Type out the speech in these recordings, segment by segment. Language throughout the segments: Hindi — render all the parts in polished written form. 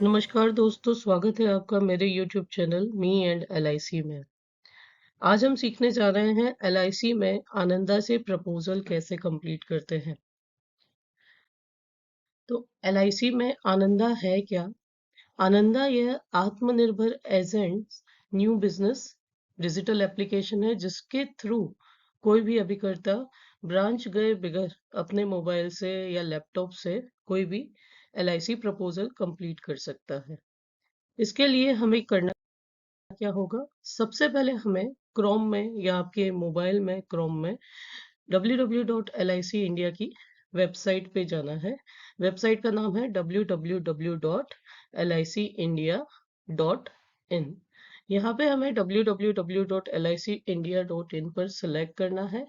नमस्कार दोस्तों, स्वागत है आपका मेरे YouTube channel me and LIC में। आज हम सीखने जा रहे हैं LIC में आनंदा से प्रपोजल कैसे कंप्लीट करते हैं। तो LIC में आनंदा है क्या? आनंदा यह आत्मनिर्भर agent new business digital application है जिसके थ्रू कोई भी अभिकर्ता ब्रांच गए बगैर अपने मोबाइल से या लैपटॉप से कोई भी LIC प्रपोजल कंप्लीट कर सकता है। इसके लिए हमें करना क्या होगा? सबसे पहले हमें क्रोम में या आपके मोबाइल में क्रोम में www.licindia की वेबसाइट पे जाना है। वेबसाइट का नाम है www.licindia.in। यहाँ पे हमें www.licindia.in पर सिलेक्ट करना है।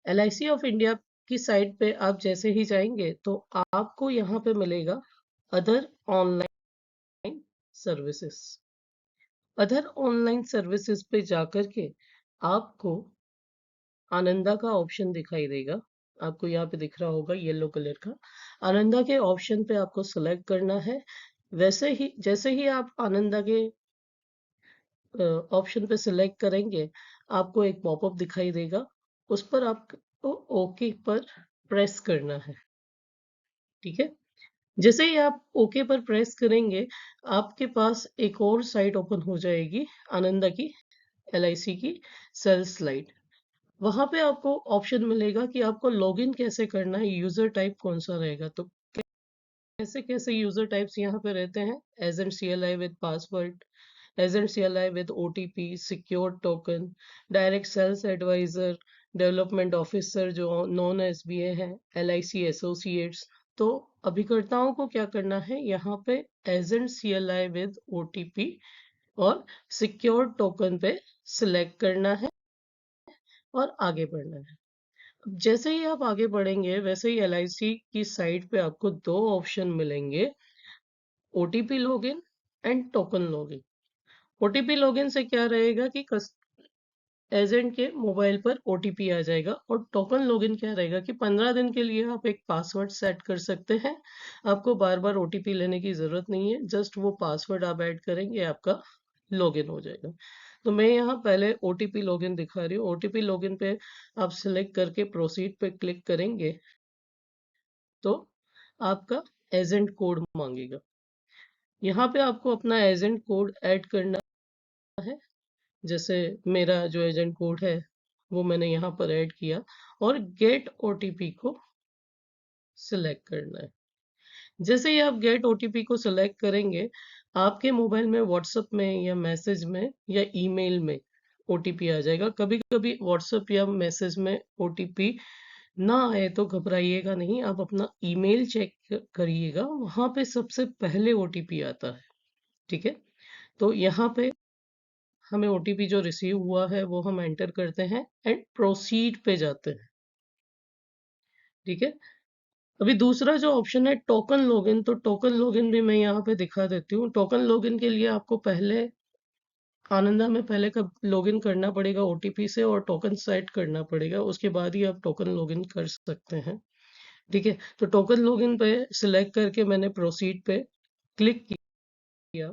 LIC ऑफ इंडिया की साइट पे आप जैसे ही जाएंगे तो आपको यहाँ पे मिलेगा other online services. Other online services पे जाकर के आपको आनंदा का ऑप्शन दिखाई देगा। आपको यहाँ पे दिख रहा होगा येलो कलर का। आनंदा के ऑप्शन पे आपको सेलेक्ट करना है। जैसे ही आप आनंदा के ऑप्शन पे सिलेक्ट करेंगे आपको एक पॉपअप दिखाई देगा। उस पर आपको ओके पर प्रेस करना है। ठीक है, जैसे ही आप ओके पर प्रेस करेंगे आपके पास एक और साइट ओपन हो जाएगी आनंदा की LIC की सेल्स स्लाइड। वहां पे आपको ऑप्शन मिलेगा कि आपको लॉगिन कैसे करना है, यूजर टाइप कौन सा रहेगा। तो कैसे कैसे यूजर टाइप्स यहाँ पे रहते हैं। Agent CLI with password, agent CLI with OTP, secure token, direct sales adviser, development officer जो नॉन SBA है, LIC एसोसिएट्स। तो अभिकर्ताओं को क्या करना है, यहाँ पे एजेंट CLI विद OTP और सिक्योर टोकन पे सिलेक्ट करना है और आगे बढ़ना है। जैसे ही आप आगे बढ़ेंगे वैसे ही LIC की साइट पे आपको दो ऑप्शन मिलेंगे, OTP login and token login. OTP login से क्या रहेगा कि एजेंट के मोबाइल पर OTP आ जाएगा, और टोकन लॉगिन क्या रहेगा कि 15 दिन के लिए आप एक पासवर्ड सेट कर सकते हैं। आपको बार बार OTP लेने की जरूरत नहीं है, जस्ट वो पासवर्ड आप ऐड करेंगे आपका लॉगिन हो जाएगा। तो मैं यहाँ पहले OTP लॉगिन दिखा रही हूँ। OTP लॉगिन पे आप सिलेक्ट करके प्रोसीड पे क्लिक करेंगे तो आपका एजेंट कोड मांगेगा। यहाँ पे आपको अपना एजेंट कोड ऐड करना है। जैसे मेरा जो एजेंट कोड है वो मैंने यहाँ पर ऐड किया और गेट OTP को सिलेक्ट करना है। जैसे ही आप गेट OTP को सिलेक्ट करेंगे आपके मोबाइल में व्हाट्सएप में या मैसेज में या ईमेल में OTP आ जाएगा। कभी कभी व्हाट्सएप या मैसेज में OTP ना आए तो घबराइएगा नहीं, आप अपना ईमेल चेक करिएगा, वहां पे सबसे पहले OTP आता है। ठीक है, तो यहाँ पे हमें OTP जो रिसीव हुआ है वो हम एंटर करते हैं एंड प्रोसीड पे जाते हैं। ठीक है, अभी दूसरा जो ऑप्शन है टोकन लॉगिन, तो टोकन लॉगिन भी मैं यहाँ पे दिखा देती हूँ। टोकन लॉगिन के लिए आपको पहले आनंदा में पहले कब लॉगिन करना पड़ेगा OTP से और टोकन सेट करना पड़ेगा, उसके बाद ही आप टोकन लॉगिन कर सकते हैं। ठीक है, तो टोकन लॉगिन पे सिलेक्ट करके मैंने प्रोसीड पे क्लिक किया।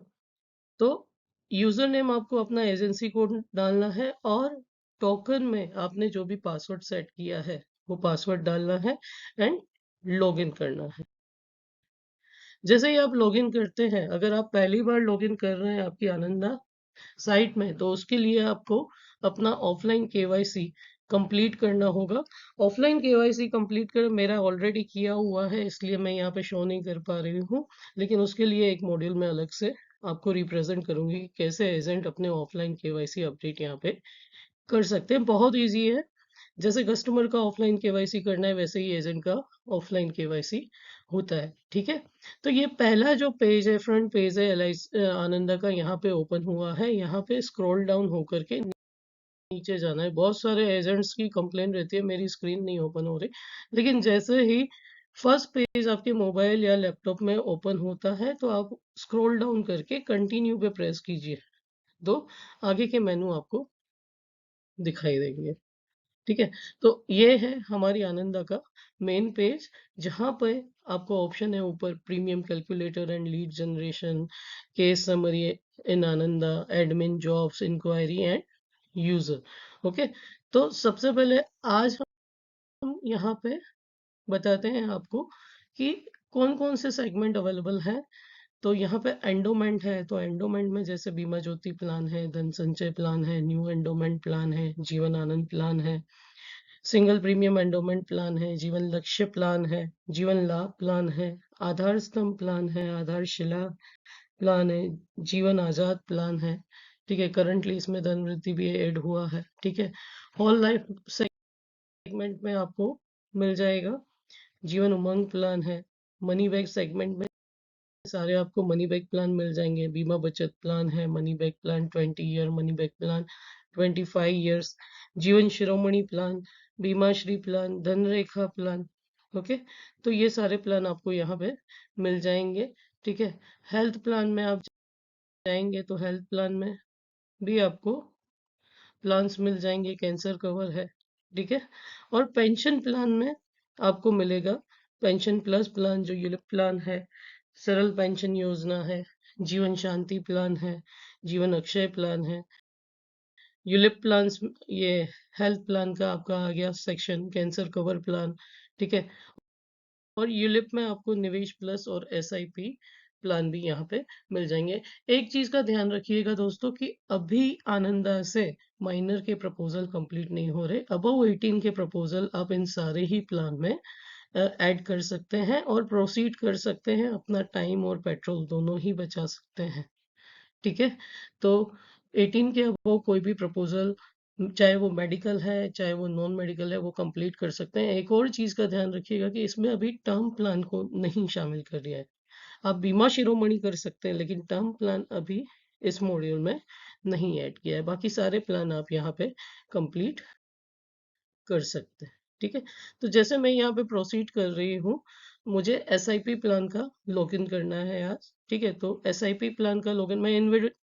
तो यूजर नेम आपको अपना एजेंसी कोड डालना है और टोकन में आपने जो भी पासवर्ड सेट किया है वो पासवर्ड डालना है एंड लॉगिन करना है। जैसे ही आप लॉगिन करते हैं, अगर आप पहली बार लॉगिन कर रहे हैं आपकी आनंदा साइट में, तो उसके लिए आपको अपना ऑफलाइन KYC कंप्लीट करना होगा। ऑफलाइन KYC कंप्लीट कर मेरा ऑलरेडी किया हुआ है इसलिए मैं यहाँ पे शो नहीं कर पा रही हूँ, लेकिन उसके लिए एक मॉड्यूल में अलग से आपको रिप्रेजेंट करूंगी कि कैसे एजेंट अपने ऑफलाइन KYC अपडेट यहाँ पे कर सकते हैं। बहुत ईजी है, जैसे कस्टमर का ऑफलाइन KYC करना है वैसे ही एजेंट का ऑफलाइन KYC होता है। ठीक है, तो ये पहला जो पेज है, फ्रंट पेज है LIC आनंदा का, यहाँ पे ओपन हुआ है। यहाँ पे स्क्रॉल डाउन होकर के नीचे जाना है। बहुत सारे एजेंट्स की कंप्लेन रहती है मेरी स्क्रीन नहीं ओपन हो रही, लेकिन जैसे ही फर्स्ट पेज आपके मोबाइल या लैपटॉप में ओपन होता है तो आप स्क्रॉल डाउन करके कंटिन्यू पे प्रेस कीजिए, तो आगे के मेनू आपको दिखाई देंगे। ठीक है। तो ये है हमारी आनंदा का मेन पेज, जहाँ पे आपको ऑप्शन है ऊपर premium calculator and lead generation, case summary in Ananda, admin, jobs, inquiry and user. Okay, तो सबसे पहले आज हम यहाँ पे बताते हैं आपको कि कौन कौन से सेगमेंट अवेलेबल हैं। तो यहाँ पे एंडोमेंट है, तो एंडोमेंट में जैसे बीमा ज्योति प्लान है, धन संचय प्लान है, न्यू एंडोमेंट प्लान है, जीवन आनंद प्लान है, सिंगल प्रीमियम एंडोमेंट प्लान है, जीवन लक्ष्य प्लान है, जीवन लाभ प्लान है, आधार स्तंभ प्लान है, आधारशिला प्लान है, जीवन आजाद प्लान है। ठीक है, करंटली इसमें धन वृद्धि भी ऐड हुआ है। ठीक है, होल लाइफ सेगमेंट में आपको मिल जाएगा, जीवन उमंग प्लान है, मनी बैक सेगमेंट में सारे आपको मनी बैक प्लान मिल जाएंगे, बीमा बचत प्लान है, money back plan 20 year, money back plan 25 years, जीवन शिरोमणि प्लान, बीमा श्री प्लान, धन रेखा प्लान। ओके, तो ये सारे प्लान आपको यहाँ पे मिल जाएंगे। ठीक है, हेल्थ प्लान में आप जाएंगे तो हेल्थ प्लान में भी आपको प्लान्स मिल जाएंगे, कैंसर कवर है। ठीक है, और पेंशन प्लान में आपको मिलेगा पेंशन प्लस प्लान जो यूलिप प्लान है, सरल पेंशन योजना है, जीवन शांति प्लान है, जीवन अक्षय प्लान है, यूलिप प्लान्स, ये हेल्थ प्लान का आपका आ गया सेक्शन, कैंसर कवर प्लान। ठीक है, और यूलिप में आपको निवेश प्लस और एसआईपी प्लान भी यहाँ पे मिल जाएंगे। एक चीज का ध्यान रखिएगा दोस्तों कि अभी आनंदा से माइनर के प्रपोजल कंप्लीट नहीं हो रहे, अबव 18 के प्रपोजल आप इन सारे ही प्लान में ऐड कर सकते हैं और प्रोसीड कर सकते हैं, अपना टाइम और पेट्रोल दोनों ही बचा सकते हैं। ठीक है, तो 18 के अबव कोई भी प्रपोजल, चाहे वो मेडिकल है चाहे वो नॉन मेडिकल है, वो कंप्लीट कर सकते हैं। एक और चीज का ध्यान रखिएगा कि इसमें अभी टर्म प्लान को नहीं शामिल कर दिया है। आप बीमा शिरोमणि कर सकते हैं लेकिन टर्म प्लान अभी इस मॉड्यूल में नहीं ऐड किया है, बाकी सारे प्लान आप यहाँ पे कंप्लीट कर सकते हैं। ठीक है, तो जैसे मैं यहाँ पे प्रोसीड कर रही हूँ, मुझे एसआईपी प्लान का लॉगिन करना है आज। ठीक है, तो एसआईपी प्लान का लॉगिन मैं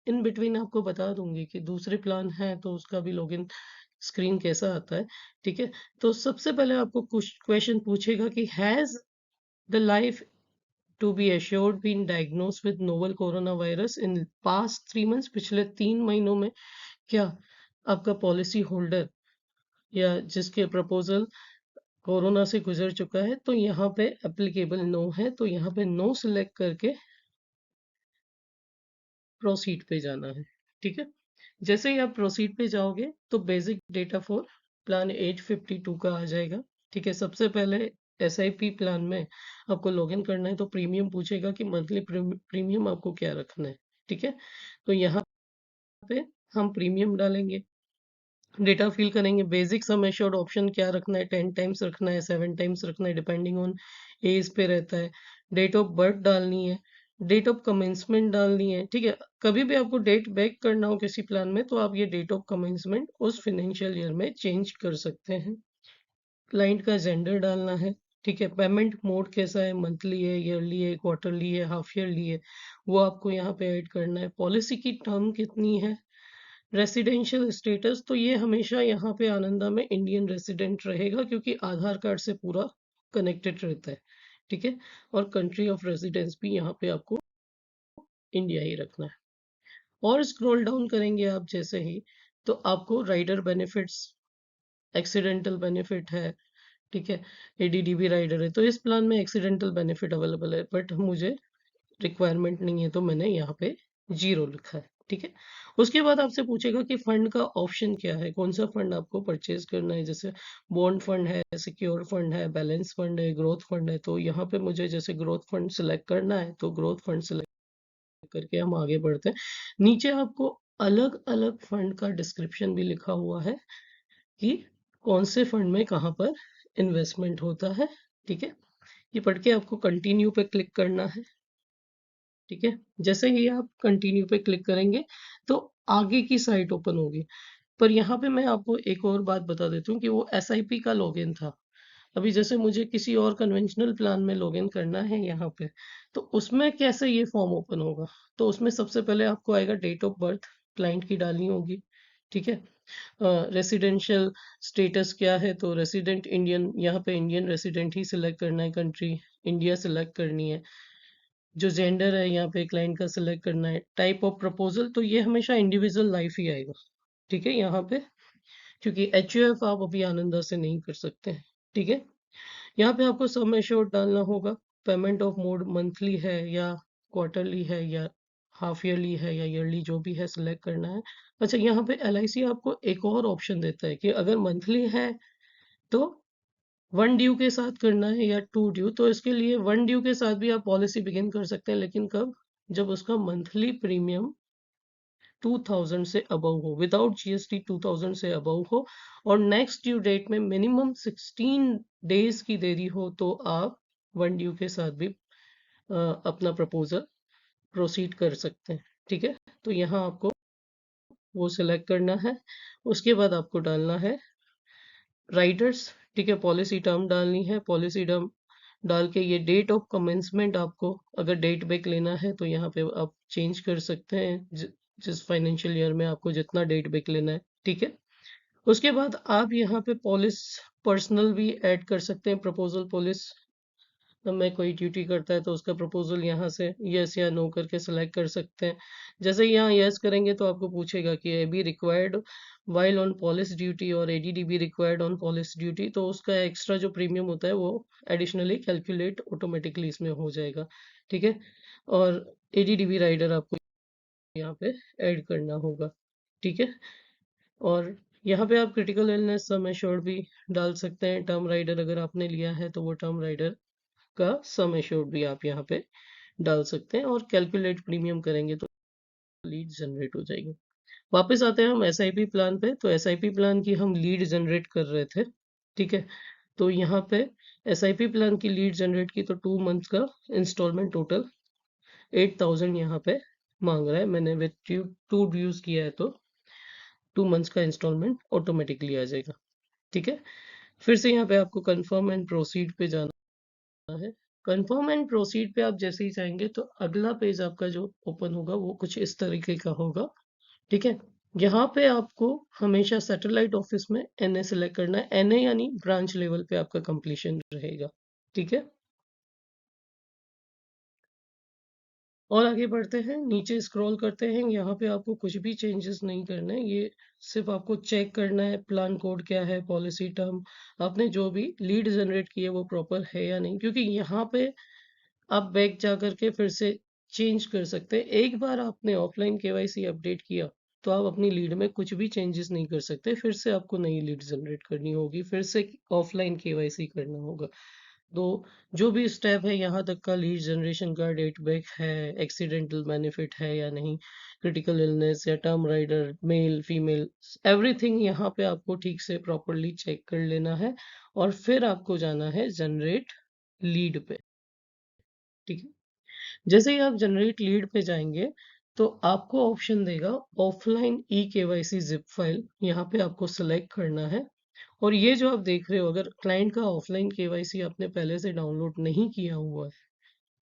इन बिटवीन आपको बता दूंगी कि दूसरे प्लान है तो उसका भी लॉगिन स्क्रीन कैसा आता है। ठीक है, तो सबसे पहले आपको कुछ क्वेश्चन पूछेगा कि has the life to be assured been diagnosed with novel corona virus in past 3 months, पिछले 3 महीनों में क्या आपका पॉलिसी होल्डर या जिसके प्रपोजल कोरोना से गुजर चुका है, तो यहाँ पे एप्लीकेबल नो है, तो यहाँ पे नो सिलेक्ट करके प्रोसीड पे जाना है। ठीक है, जैसे ही आप प्रोसीड पे जाओगे तो बेसिक डेटा फॉर प्लान 852 का आ जाएगा। ठीक है, सबसे पहले एसआईपी प्लान में आपको लॉगिन करना है, तो प्रीमियम पूछेगा कि मंथली प्रीमियम आपको क्या रखना है। ठीक है, तो यहाँ पे हम प्रीमियम डालेंगे, डेटा फिल करेंगे, बेसिक सम एश्योर्ड ऑप्शन क्या रखना है, 10 टाइम्स रखना है, 7 टाइम्स रखना है, डिपेंडिंग ऑन एज पे रहता है, डेट ऑफ बर्थ डालनी है, डेट ऑफ कमेंसमेंट डालनी है। ठीक है, कभी भी आपको डेट बैक करना हो किसी प्लान में तो आप ये डेट ऑफ कमेंसमेंट उस फाइनेंशियल ईयर में चेंज कर सकते हैं। क्लाइंट का जेंडर डालना है। ठीक है, पेमेंट मोड कैसा है, मंथली है, ईयरली है, क्वार्टरली है, हाफ ईयरली है, वो आपको यहाँ पे ऐड करना है। पॉलिसी की टर्म कितनी है, रेसिडेंशियल स्टेटस, तो ये हमेशा यहाँ पे आनंदा में इंडियन रेसिडेंट रहेगा क्योंकि आधार कार्ड से पूरा कनेक्टेड रहता है। ठीक है, और कंट्री ऑफ रेसिडेंस भी यहाँ पे आपको इंडिया ही रखना है। और स्क्रॉल डाउन करेंगे आप जैसे ही, तो आपको राइडर बेनिफिट्स, एक्सीडेंटल बेनिफिट है। ठीक है, एडीडीबी राइडर है, तो इस प्लान में एक्सीडेंटल बेनिफिट अवेलेबल है, बट मुझे रिक्वायरमेंट नहीं है तो मैंने यहाँ पे 0 लिखा है। ठीक है, उसके बाद आपसे पूछेगा कि फंड का ऑप्शन क्या है, कौन सा फंड आपको परचेज करना है, जैसे बॉन्ड फंड है, सिक्योर फंड है, बैलेंस फंड है, ग्रोथ फंड है। तो यहाँ पे मुझे जैसे ग्रोथ फंड सिलेक्ट करना है तो ग्रोथ फंड सिलेक्ट करके हम आगे बढ़ते हैं। नीचे आपको अलग अलग फंड का डिस्क्रिप्शन भी लिखा हुआ है कि कौन से फंड में कहाँ पर इन्वेस्टमेंट होता है। ठीक है, ये पढ़ के आपको कंटिन्यू पे क्लिक करना है। ठीक है, जैसे ही आप कंटिन्यू पे क्लिक करेंगे तो आगे की साइट ओपन होगी। पर यहाँ पे मैं आपको एक और बात बता देती हूँ कि वो एसआईपी का लॉगिन था। अभी जैसे मुझे किसी और कन्वेंशनल प्लान में लॉगिन करना है यहाँ पे, तो उसमें कैसे ये फॉर्म ओपन होगा, तो उसमें सबसे पहले आपको आएगा डेट ऑफ बर्थ, क्लाइंट की डालनी होगी। ठीक है, रेसिडेंशियल स्टेटस क्या है, तो रेसिडेंट इंडियन, यहाँ पे इंडियन रेसिडेंट ही सिलेक्ट करना है, कंट्री इंडिया सिलेक्ट करनी है। जो जेंडर है यहाँ पे क्लाइंट का सिलेक्ट करना है। टाइप ऑफ प्रपोजल, तो ये हमेशा इंडिविजुअल लाइफ ही आएगा, ठीक है यहाँ पे, क्योंकि एचयूएफ आप अभी आनंदा से नहीं कर सकते हैं, ठीक है। यहाँ पे आपको सम एश्योर्ड डालना होगा। पेमेंट ऑफ मोड मंथली है या क्वार्टरली है या हाफ ईयरली है या ईयरली, जो भी है सिलेक्ट करना है। अच्छा, यहाँ पे एलआईसी आपको एक और ऑप्शन देता है कि अगर मंथली है तो 1 ड्यू के साथ करना है या 2 ड्यू। तो इसके लिए 1 ड्यू के साथ भी आप पॉलिसी बिगिन कर सकते हैं, लेकिन कब? जब उसका मंथली प्रीमियम 2000 से अबव हो, विदाउट जीएसटी 2000 से अबव हो, और नेक्स्ट ड्यू डेट में मिनिमम 16 डेज की देरी हो, तो आप 1 ड्यू के साथ भी अपना प्रपोजल प्रोसीड कर सकते हैं, ठीक है। तो यहाँ आपको वो सिलेक्ट करना है। उसके बाद आपको डालना है राइटर्स, ठीक है। पॉलिसी टर्म डालनी है। पॉलिसी टर्म डाल के ये डेट ऑफ कमेंसमेंट, आपको अगर डेट बैक लेना है तो यहाँ पे आप चेंज कर सकते हैं, जिस फाइनेंशियल ईयर में आपको जितना डेट बैक लेना है, ठीक है। उसके बाद आप यहाँ पे पॉलिस पर्सनल भी ऐड कर सकते हैं। प्रपोजल पॉलिस में कोई ड्यूटी करता है तो उसका प्रपोजल यहाँ से यस या नो करके सिलेक्ट कर सकते हैं। जैसे ही यहाँ यस करेंगे तो आपको पूछेगा कि A B required while on police duty और ADDB required on police duty, तो उसका एक्स्ट्रा जो प्रीमियम होता है वो एडिशनली कैलकुलेट ऑटोमेटिकली इसमें हो जाएगा, ठीक है। और एडीडीबी राइडर आपको यहाँ पे ऐड करना होगा, ठीक है। और यहाँ पे आप क्रिटिकल इलनेस सम एश्योर्ड भी डाल सकते हैं। टर्म राइडर अगर आपने लिया है तो वो टर्म राइडर का सम एश्योर्ड भी आप यहाँ पे डाल सकते हैं, और कैलकुलेट प्रीमियम करेंगे तो लीड जनरेट हो जाएगी। वापस आते हैं हम एसआईपी प्लान पे। तो एसआईपी प्लान की हम लीड जनरेट कर रहे थे, ठीक है। तो यहाँ पे एसआईपी प्लान की लीड जनरेट की, तो 2 मंथ का इंस्टॉलमेंट टोटल 8000 यहाँ पे मांग रहा है। मैंने विद 2 ड्यूज किया है तो 2 मंथ्स का इंस्टॉलमेंट ऑटोमेटिकली आ जाएगा, ठीक है। फिर से यहाँ पे आपको कंफर्म एंड प्रोसीड पे जाना है। कंफर्म एंड प्रोसीड पे आप जैसे ही जाएंगे तो अगला पेज आपका जो ओपन होगा वो कुछ इस तरीके का होगा, ठीक है। यहाँ पे आपको हमेशा सैटेलाइट ऑफिस में एनए सिलेक्ट करना है। एनए यानी ब्रांच लेवल पे आपका कंप्लीशन रहेगा, ठीक है। और आगे बढ़ते हैं, नीचे स्क्रॉल करते हैं। यहाँ पे आपको कुछ भी चेंजेस नहीं करना है, ये सिर्फ आपको चेक करना है प्लान कोड क्या है, पॉलिसी टर्म आपने जो भी लीड जनरेट की है वो प्रॉपर है या नहीं, क्योंकि यहाँ पे आप बैक जा करके फिर से चेंज कर सकते हैं। एक बार आपने ऑफलाइन केवाईसी अपडेट किया तो आप अपनी लीड में कुछ भी चेंजेस नहीं कर सकते, फिर से आपको नई लीड जनरेट करनी होगी, फिर से ऑफलाइन केवाईसी करना होगा। तो जो भी स्टेप है यहाँ तक का, लीड जनरेशन का, डेट बैक है, एक्सीडेंटल बेनिफिट है या नहीं, क्रिटिकल इलनेस या term rider, male female, everything यहाँ पे आपको ठीक से प्रॉपरली चेक कर लेना है, और फिर आपको जाना है जनरेट लीड पे, ठीक है। जैसे ही आप जनरेट लीड पे जाएंगे तो आपको ऑप्शन देगा offline e KYC zip file, यहाँ पे आपको सेलेक्ट करना है। और ये जो आप देख रहे हो, अगर क्लाइंट का ऑफलाइन केवाईसी आपने पहले से डाउनलोड नहीं किया हुआ है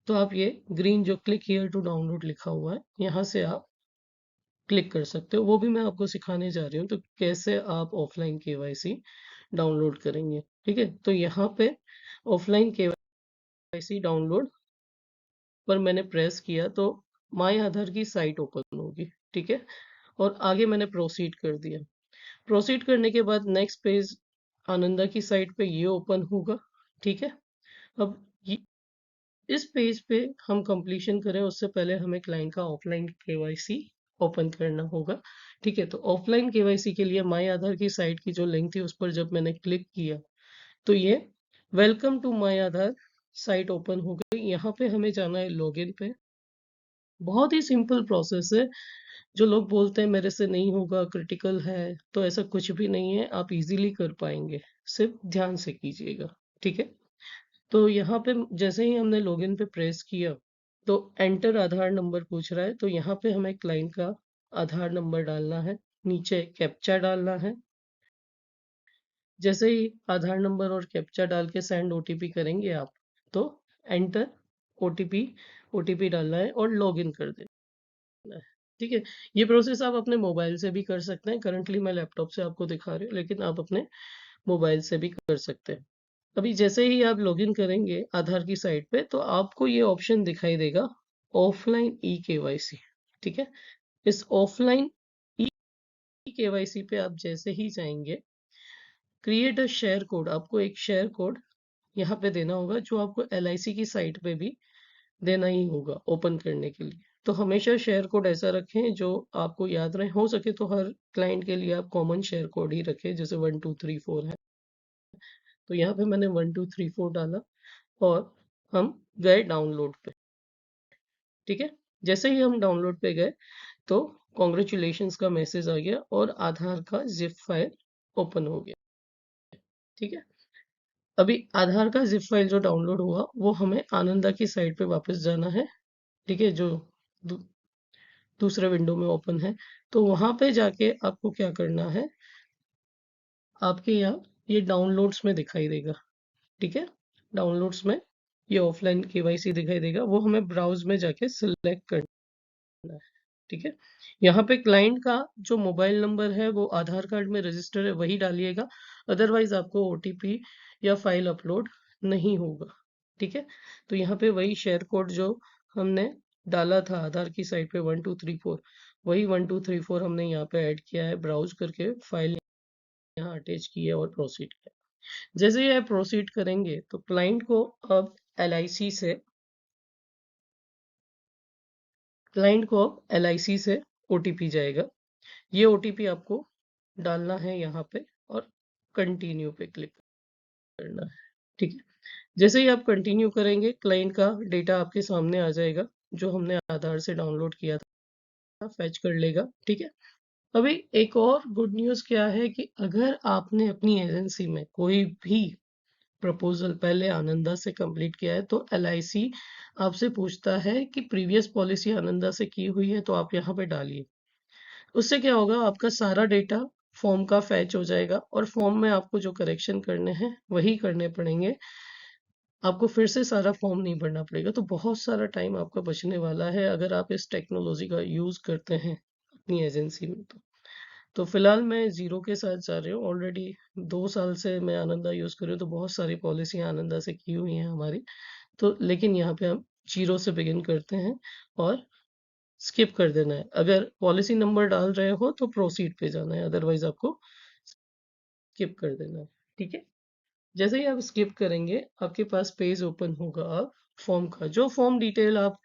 तो आप ये ग्रीन जो क्लिक हियर टू डाउनलोड लिखा हुआ है यहाँ से आप क्लिक कर सकते हो। वो भी मैं आपको सिखाने जा रही हूँ तो कैसे आप ऑफलाइन केवाईसी डाउनलोड करेंगे, ठीक है। तो यहाँ पे ऑफलाइन केवाईसी डाउनलोड पर मैंने प्रेस किया तो माय आधार की साइट ओपन होगी, ठीक है। और आगे मैंने प्रोसीड कर दिया। प्रोसीड करने के बाद नेक्स्ट पेज आनंदा की साइट पे ये ओपन होगा, ठीक है। अब इस पेज पे हम कंप्लीशन करें उससे पहले हमें क्लाइंट का ऑफलाइन केवाईसी ओपन करना होगा, ठीक है। तो ऑफलाइन केवाईसी के लिए माय आधार की साइट की जो लिंक थी उस पर जब मैंने क्लिक किया तो ये welcome to my Aadhaar site open हो गई। यहाँ पे हमें जाना है लॉगिन पे। बहुत ही सिंपल प्रोसेस है। जो लोग बोलते हैं मेरे से नहीं होगा, क्रिटिकल है, तो ऐसा कुछ भी नहीं है, आप इजीली कर पाएंगे, सिर्फ ध्यान से कीजिएगा, ठीक है। तो यहाँ पे जैसे ही हमने लॉगिन पे प्रेस किया तो एंटर आधार नंबर पूछ रहा है, तो यहाँ पे हमें क्लाइंट का आधार नंबर डालना है, नीचे कैप्चा डालना है। जैसे ही आधार नंबर और कैप्चा डाल के सेंड ओटीपी करेंगे आप तो एंटर ओटीपी, ओटीपी डालना है और लॉगिन कर देना है, ठीक है। ये प्रोसेस आप अपने मोबाइल से भी कर सकते हैं। करंटली मैं लैपटॉप से आपको दिखा रही हूँ, लेकिन आप अपने मोबाइल से भी कर सकते हैं। अभी जैसे ही आप लॉगिन करेंगे आधार की साइट पे, तो आपको ये ऑप्शन दिखाई देगा, ऑफलाइन ई केवाईसी। ठीक है। इस ऑफलाइन ई केवाईसी पे आप जैसे ही जाएंगे, क्रिएट अ शेयर कोड, आपको एक शेयर कोड यहाँ पे देना होगा, जो आपको एलआईसी की साइट पे भी देना ही होगा ओपन करने के लिए। तो हमेशा शेयर कोड ऐसा रखें जो आपको याद रहे। हो सके तो हर क्लाइंट के लिए आप कॉमन शेयर कोड ही रखें, जैसे 1234 है। तो यहाँ पे मैंने 1234 डाला और हम गए डाउनलोड पे। ठीक है। जैसे ही हम डाउनलोड पे गए, तो कॉन्ग्रेचुलेशंस का मैसेज आ गया और आधार का जिप फाइल ओपन हो गया। ठीक है। अभी आधार का जिप फाइल जो डाउनलोड हुआ, वो हमें आनंदा की साइट पे वापस जाना है। ठीक है। जो दू, दूसरे विंडो में ओपन है, तो वहां पे जाके आपको क्या करना है, आपके यहाँ ये डाउनलोड्स में दिखाई देगा। ठीक है। डाउनलोड्स में ये ऑफलाइन केवाईसी दिखाई देगा, वो हमें ब्राउज में जाके सिलेक्ट करना है। ठीक है। यहाँ पे क्लाइंट का जो मोबाइल नंबर है वो आधार कार्ड में रजिस्टर है, वही डालिएगा। अदरवाइज आपको ओटीपी या फाइल अपलोड नहीं होगा। ठीक है। तो यहाँ पे वही शेयर कोड जो हमने डाला था आधार की साइट पे 1234, वही 1234 हमने यहाँ पे ऐड किया है। ब्राउज करके फाइल यहाँ अटैच की है और प्रोसीड किया। जैसे ही आप प्रोसीड करेंगे, तो क्लाइंट को अब एलआईसी से ओटीपी जाएगा। ये ओटीपी आपको डालना है यहाँ पे और कंटिन्यू पे क्लिक करना है। ठीक है। जैसे ही आप कंटिन्यू करेंगे, क्लाइंट का डेटा आपके सामने आ जाएगा, जो हमने आधार से डाउनलोड किया था, फैच कर लेगा। ठीक है। अभी एक और गुड न्यूज़ क्या है कि अगर आपने अपनी एजेंसी में कोई भी प्रपोजल पहले आनंदा से कंप्लीट किया है, तो एलआईसी आपसे पूछता है कि प्रीवियस पॉलिसी आनंदा से की हुई है, तो आप यहाँ पे डालिए। उससे क्या होगा, आपका सारा डेटा फॉर्म का फैच हो जाएगा और फॉर्म में आपको जो करेक्शन करने हैं वही करने पड़ेंगे। आपको फिर से सारा फॉर्म नहीं भरना पड़ेगा। तो बहुत सारा टाइम आपका बचने वाला है अगर आप इस टेक्नोलॉजी का यूज करते हैं अपनी एजेंसी में। तो फिलहाल मैं जीरो के साथ जा रही हूँ। ऑलरेडी 2 साल से मैं आनंदा यूज कर रही हूँ, तो बहुत सारी पॉलिसियां आनंदा से की हुई हैं हमारी। तो लेकिन यहाँ पे हम जीरो से बिगिन करते हैं और स्किप कर देना है। अगर पॉलिसी नंबर डाल रहे हो तो प्रोसीड पे जाना है, अदरवाइज आपको स्किप कर देना है। ठीक है। जैसे ही आप स्किप करेंगे, आपके पास पेज ओपन होगा आप फॉर्म का। जो फॉर्म डिटेल आप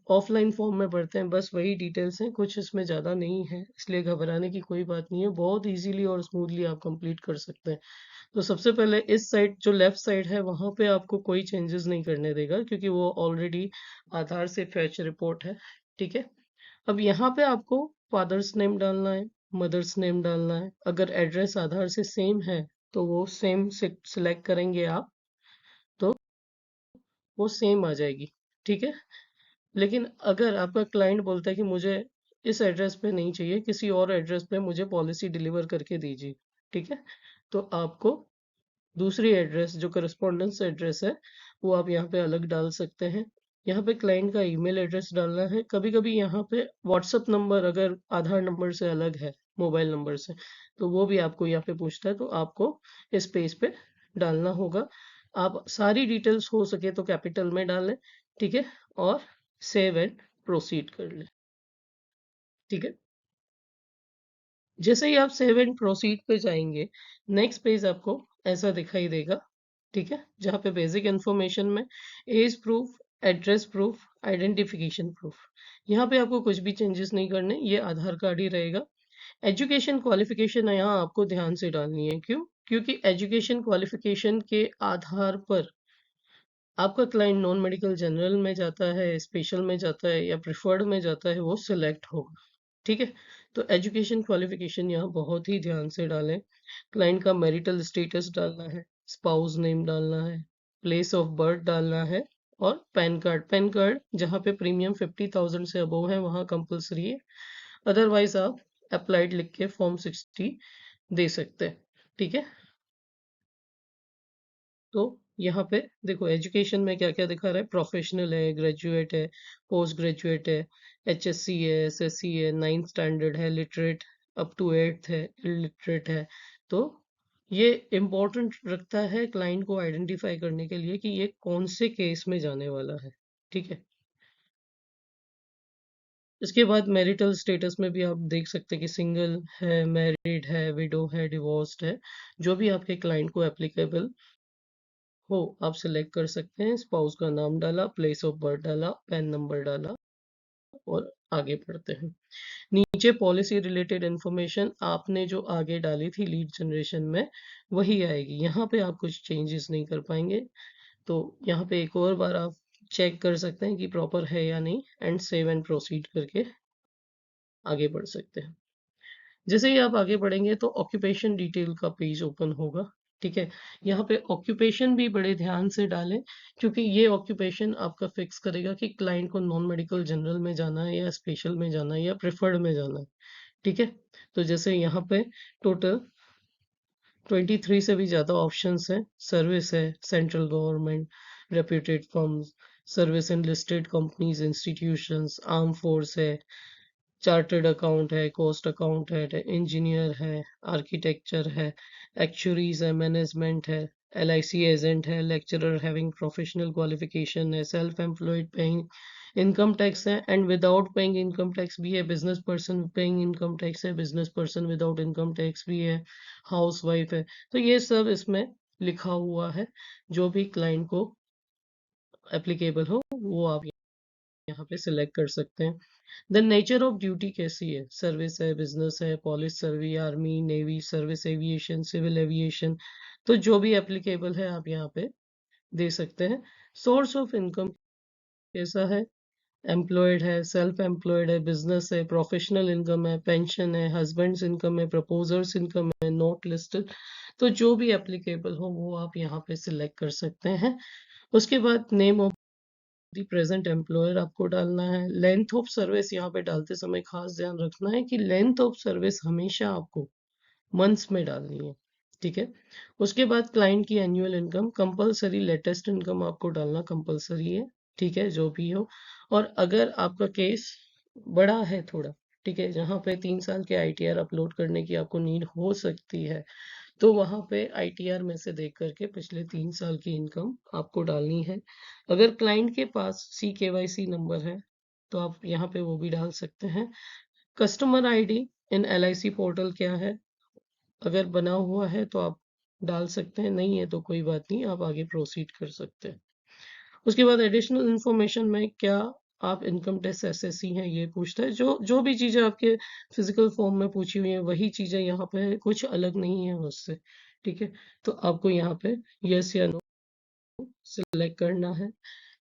ऑफलाइन फॉर्म में भरते हैं, बस वही डिटेल्स हैं, कुछ इसमें ज़्यादा नहीं है, इसलिए घबराने की कोई बात नहीं है। बहुत इजीली और स्मूथली आप कंप्लीट कर सकते हैं। तो सबसे पहले इस साइड जो लेफ्ट साइड है, वहाँ पे आपको कोई चेंजेस नहीं करने देगा, क्योंकि वो ऑलरेडी आधार से फैच रिपोर्ट है। ठीक है। अब यहाँ पे आपको फादर्स नेम डालना है, मदर्स नेम डालना है। अगर एड्रेस आधार से सेम है, तो वो सेम से सिलेक्ट करेंगे आप, तो वो सेम आ जाएगी। ठीक है। लेकिन अगर आपका क्लाइंट बोलता है कि मुझे इस एड्रेस पे नहीं चाहिए, किसी और एड्रेस पे मुझे पॉलिसी डिलीवर करके दीजिए, ठीक है, तो आपको दूसरी एड्रेस जो करस्पॉन्डेंस एड्रेस है, वो आप यहाँ पे अलग डाल सकते हैं। यहाँ पे क्लाइंट का ईमेल एड्रेस डालना है। कभी कभी यहाँ पे व्हाट्सएप नंबर अगर आधार नंबर से अलग है, मोबाइल नंबर से, तो वो भी आपको यहाँ पे पूछता है, तो आपको इस पेज पे डालना होगा। आप सारी डिटेल्स हो सके तो कैपिटल में डालें। ठीक है। और सेव एंड प्रोसीड कर लें। ठीक है। जैसे ही आप सेव एंड प्रोसीड पे जाएंगे, नेक्स्ट पेज आपको ऐसा दिखाई देगा। ठीक है। जहाँ पे बेसिक इन्फॉर्मेशन में age proof, address proof, identification proof, यहाँ पे आपको कुछ भी चेंजेस नहीं करने, ये आधार कार्ड ही रहेगा। एजुकेशन क्वालिफिकेशन यहाँ आपको ध्यान से डालनी है। क्यों? क्योंकि एजुकेशन क्वालिफिकेशन के आधार पर आपका क्लाइंट नॉन मेडिकल जनरल में जाता है, स्पेशल में जाता है या प्रिफर्ड में जाता है, वो सिलेक्ट होगा। ठीक है। तो एजुकेशन क्वालिफिकेशन यहाँ बहुत ही ध्यान से डालें। क्लाइंट का मैरिटल स्टेटस डालना है, स्पाउस नेम डालना है, प्लेस ऑफ बर्थ डालना है, और पैन कार्ड जहाँ पे प्रीमियम 50,000 से अबव है वहाँ कंपलसरी है। अदरवाइज आप अप्लाइड लिख के फॉर्म 60 दे सकते हैं। ठीक है। तो यहाँ पे देखो एजुकेशन में क्या क्या दिखा रहा है, प्रोफेशनल है, ग्रेजुएट है, पोस्ट ग्रेजुएट है, HSC है, SSC है, 9th स्टैंडर्ड है, लिटरेट अप टू 8th है, इलिटरेट है। तो ये इम्पोर्टेंट रखता है क्लाइंट को आइडेंटिफाई करने के लिए कि ये कौन से केस में जाने वाला है। ठीक है। इसके बाद मैरिटल स्टेटस में भी आप देख सकते हैं कि सिंगल है, मैरिड है, विडो है, डिवोर्स्ड है। जो भी आपके क्लाइंट को एप्लीकेबल हो आप सिलेक्ट कर सकते हैं। स्पाउस का नाम डाला, प्लेस ऑफ बर्थ डाला, पैन नंबर डाला और आगे बढ़ते हैं। नीचे पॉलिसी रिलेटेड इंफॉर्मेशन आपने जो आगे डाली थी लीड जनरेशन में वही आएगी। यहाँ पे आप कुछ चेंजेस नहीं कर पाएंगे। तो यहाँ पे एक और बार आप चेक कर सकते हैं कि प्रॉपर है या नहीं एंड सेव एंड प्रोसीड करके आगे बढ़ सकते हैं। जैसे ही आप आगे बढ़ेंगे तो ऑक्यूपेशन डिटेल का पेज ओपन होगा। ठीक है। यहाँ पे ऑक्यूपेशन भी बड़े ध्यान से डालें क्योंकि ये ऑक्यूपेशन आपका फिक्स करेगा कि क्लाइंट को नॉन मेडिकल जनरल में जाना है या स्पेशल में जाना है या प्रेफर्ड में जाना है। ठीक है। तो जैसे यहाँ पे टोटल 23 से भी ज़्यादा ऑप्शंस हैं। सर्विस है, central government, reputed firms, service in listed companies institutions, arm force है, चार्टर्ड अकाउंट है, कॉस्ट अकाउंट है, इंजीनियर है, आर्किटेक्चर है, एक्चुरीज है, मैनेजमेंट है, LIC एजेंट है, लेक्चरर हैविंग प्रोफेशनल क्वालिफिकेशन है, self employed paying income tax है and without paying income tax भी है, business person paying income tax है, business person without income tax भी है, हाउस वाइफ है। तो ये सब इसमें लिखा हुआ है। जो भी क्लाइंट को एप्लीकेबल हो वो आप यहाँ पे सिलेक्ट कर सकते हैं। देन नेचर ऑफ ड्यूटी कैसी है, सर्विस है, बिजनेस है, police service, army, navy service, aviation, civil aviation. तो जो भी एप्लीकेबल है आप यहाँ पे दे सकते हैं। सोर्स ऑफ इनकम कैसा है, एम्प्लॉयड है, सेल्फ एम्प्लॉयड है, बिजनेस है, प्रोफेशनल इनकम है, पेंशन है, हस्बैंड्स इनकम है, प्रपोजर्स इनकम है, नॉट लिस्टेड। तो जो भी एप्लीकेबल हो वो आप यहाँ पे सिलेक्ट कर सकते हैं। उसके बाद name of the present employer आपको डालना है। लेंथ ऑफ सर्विस यहाँ पे डालते समय खास ध्यान रखना है कि लेंथ ऑफ सर्विस हमेशा आपको मंथ्स में डालनी है। ठीक है। उसके बाद क्लाइंट की annual income compulsory, latest income आपको डालना कंपलसरी है। ठीक है, जो भी हो। और अगर आपका केस बड़ा है थोड़ा, ठीक है, जहाँ पे 3 साल के ITR अपलोड करने की आपको नीड हो सकती है, तो वहां पे ITR में से देख करके पिछले 3 साल की इनकम आपको डालनी है। अगर क्लाइंट के पास CKYC नंबर है तो आप यहाँ पे वो भी डाल सकते हैं। कस्टमर ID इन LIC पोर्टल क्या है, अगर बना हुआ है तो आप डाल सकते हैं, नहीं है तो कोई बात नहीं, आप आगे प्रोसीड कर सकते हैं। उसके बाद एडिशनल इंफॉर्मेशन में क्या आप इनकम टैक्स SSC हैं ये पूछता है। जो जो भी चीज़ें आपके फिजिकल फॉर्म में पूछी हुई हैं वही चीज़ें यहाँ पे है, कुछ अलग नहीं है उससे। ठीक है। तो आपको यहाँ पे यस या नो सिलेक्ट करना है।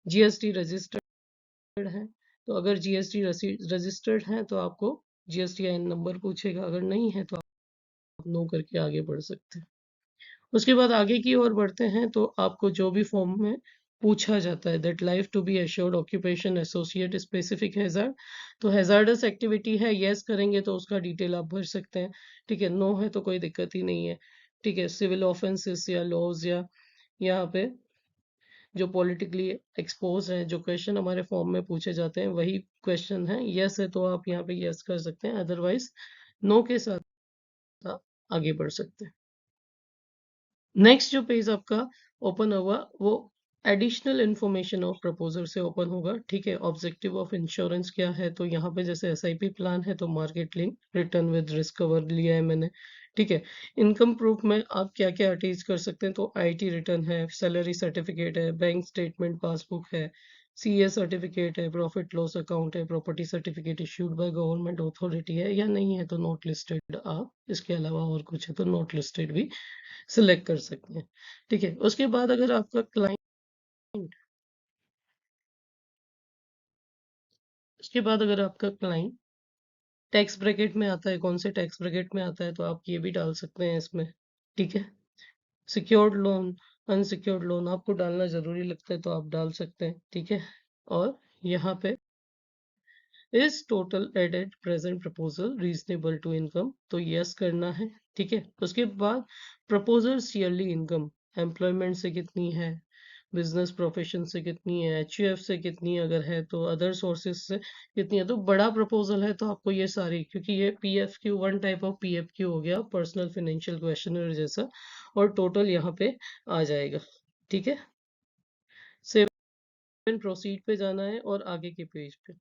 GST रजिस्टर्ड है तो अगर GST रजिस्टर्ड है तो आपको GSTIN नंबर पूछेगा, अगर नहीं है तो आप नो करके आगे बढ़ सकते हैं। उसके बाद आगे की ओर बढ़ते हैं तो आपको जो भी फॉर्म में पूछा जाता है that life to be assured occupation associate specific hazard, तो हैजार्डस एक्टिविटी है, यस करेंगे तो उसका डिटेल आप भर सकते हैं। ठीक है, नो है तो कोई दिक्कत ही नहीं है। ठीक है, सिविल ऑफेंसेस या लॉज या यहाँ पे जो पॉलिटिकली एक्सपोज है, जो क्वेश्चन हमारे फॉर्म में पूछे जाते हैं वही क्वेश्चन है, यस है तो आप यहाँ पे यस कर सकते हैं, अदरवाइज नो के साथ आप आगे बढ़ सकते हैं। नेक्स्ट जो पेज आपका ओपन होगा वो एडिशनल इंफॉर्मेशन ऑफ प्रपोजर से ओपन होगा। ठीक है, ऑब्जेक्टिव ऑफ इंश्योरेंस क्या है, तो यहाँ पे जैसे SIP प्लान है तो market link return with risk cover लिया है मैंने। ठीक है, इनकम प्रूफ में आप क्या क्या अटैच कर सकते हैं, तो IT रिटर्न है, सैलरी सर्टिफिकेट है, बैंक स्टेटमेंट पासबुक है, CA सर्टिफिकेट है, प्रॉफिट लॉस अकाउंट है, property certificate issued by government authority है, या नहीं है तो नॉट लिस्टेड। आप इसके अलावा और कुछ है तो नॉट लिस्टेड भी सिलेक्ट कर सकते हैं। ठीक है, उसके बाद अगर आपका क्लाइंट उसके बाद अगर आपका क्लाइंट टैक्स ब्रैकेट में आता है, कौन से टैक्स ब्रैकेट में आता है तो आप ये भी डाल सकते हैं इसमें। ठीक है, सिक्योर्ड लोन, अनसिक्योर्ड लोन आपको डालना जरूरी लगता है तो आप डाल सकते हैं। ठीक है, और यहाँ पे इस total added present proposal reasonable to income, तो यस करना है। ठीक है, उसके बाद प्रपोजल्स ईयरली इनकम, एम्प्लॉयमेंट से कितनी है, बिजनेस प्रोफेशन से कितनी है, एचयूएफ से कितनी अगर है तो अदर सोर्सेज से कितनी है। तो बड़ा प्रपोजल है तो आपको ये सारी, क्योंकि ये पीएफक्यू वन टाइप ऑफ पीएफक्यू हो गया, पर्सनल फाइनेंशियल क्वेश्चनर जैसा, और टोटल यहाँ पे आ जाएगा। ठीक है, सेव एंड प्रोसीड पे जाना है और आगे के पेज पे,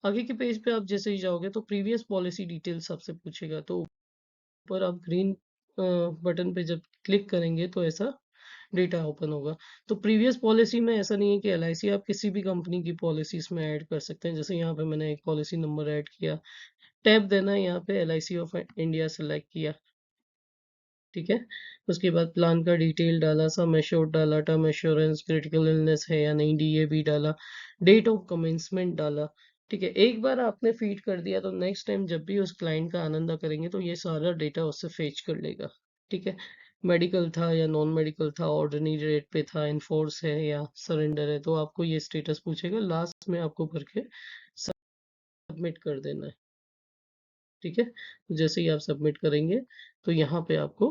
आगे के पेज पे आप जैसे ही जाओगे तो प्रीवियस पॉलिसी डिटेल्स आपसे पूछेगा, तो ऊपर आप ग्रीन बटन पे जब क्लिक करेंगे तो ऐसा डेटा ओपन होगा। तो प्रीवियस पॉलिसी में ऐसा नहीं है कि एलआईसी आप किसी भी कंपनी की पॉलिसीज में ऐड कर सकते हैं। जैसे यहाँ पे मैंने एक पॉलिसी नंबर ऐड किया, टैब देना है, यहाँ पे एलआईसी ऑफ इंडिया सेलेक्ट किया। ठीक है, उसके बाद प्लान का डिटेल डाला, सम एश्योर्ड डाला, टर्म एश्योरेंस, क्रिटिकल इलनेस है या नहीं, डीएबी डाला, डेट ऑफ कमेंसमेंट डाला। ठीक है, एक बार आपने फीड कर दिया तो नेक्स्ट टाइम जब भी उस क्लाइंट का आनंदा करेंगे तो ये सारा डेटा उससे फेच कर लेगा। ठीक है, मेडिकल था या नॉन मेडिकल था, ऑर्डिनरी रेट पे था, इनफोर्स है या सरेंडर है, तो आपको ये स्टेटस पूछेगा, लास्ट में आपको भर के सबमिट कर देना है। ठीक है, तो जैसे ही आप सबमिट करेंगे तो यहाँ पे आपको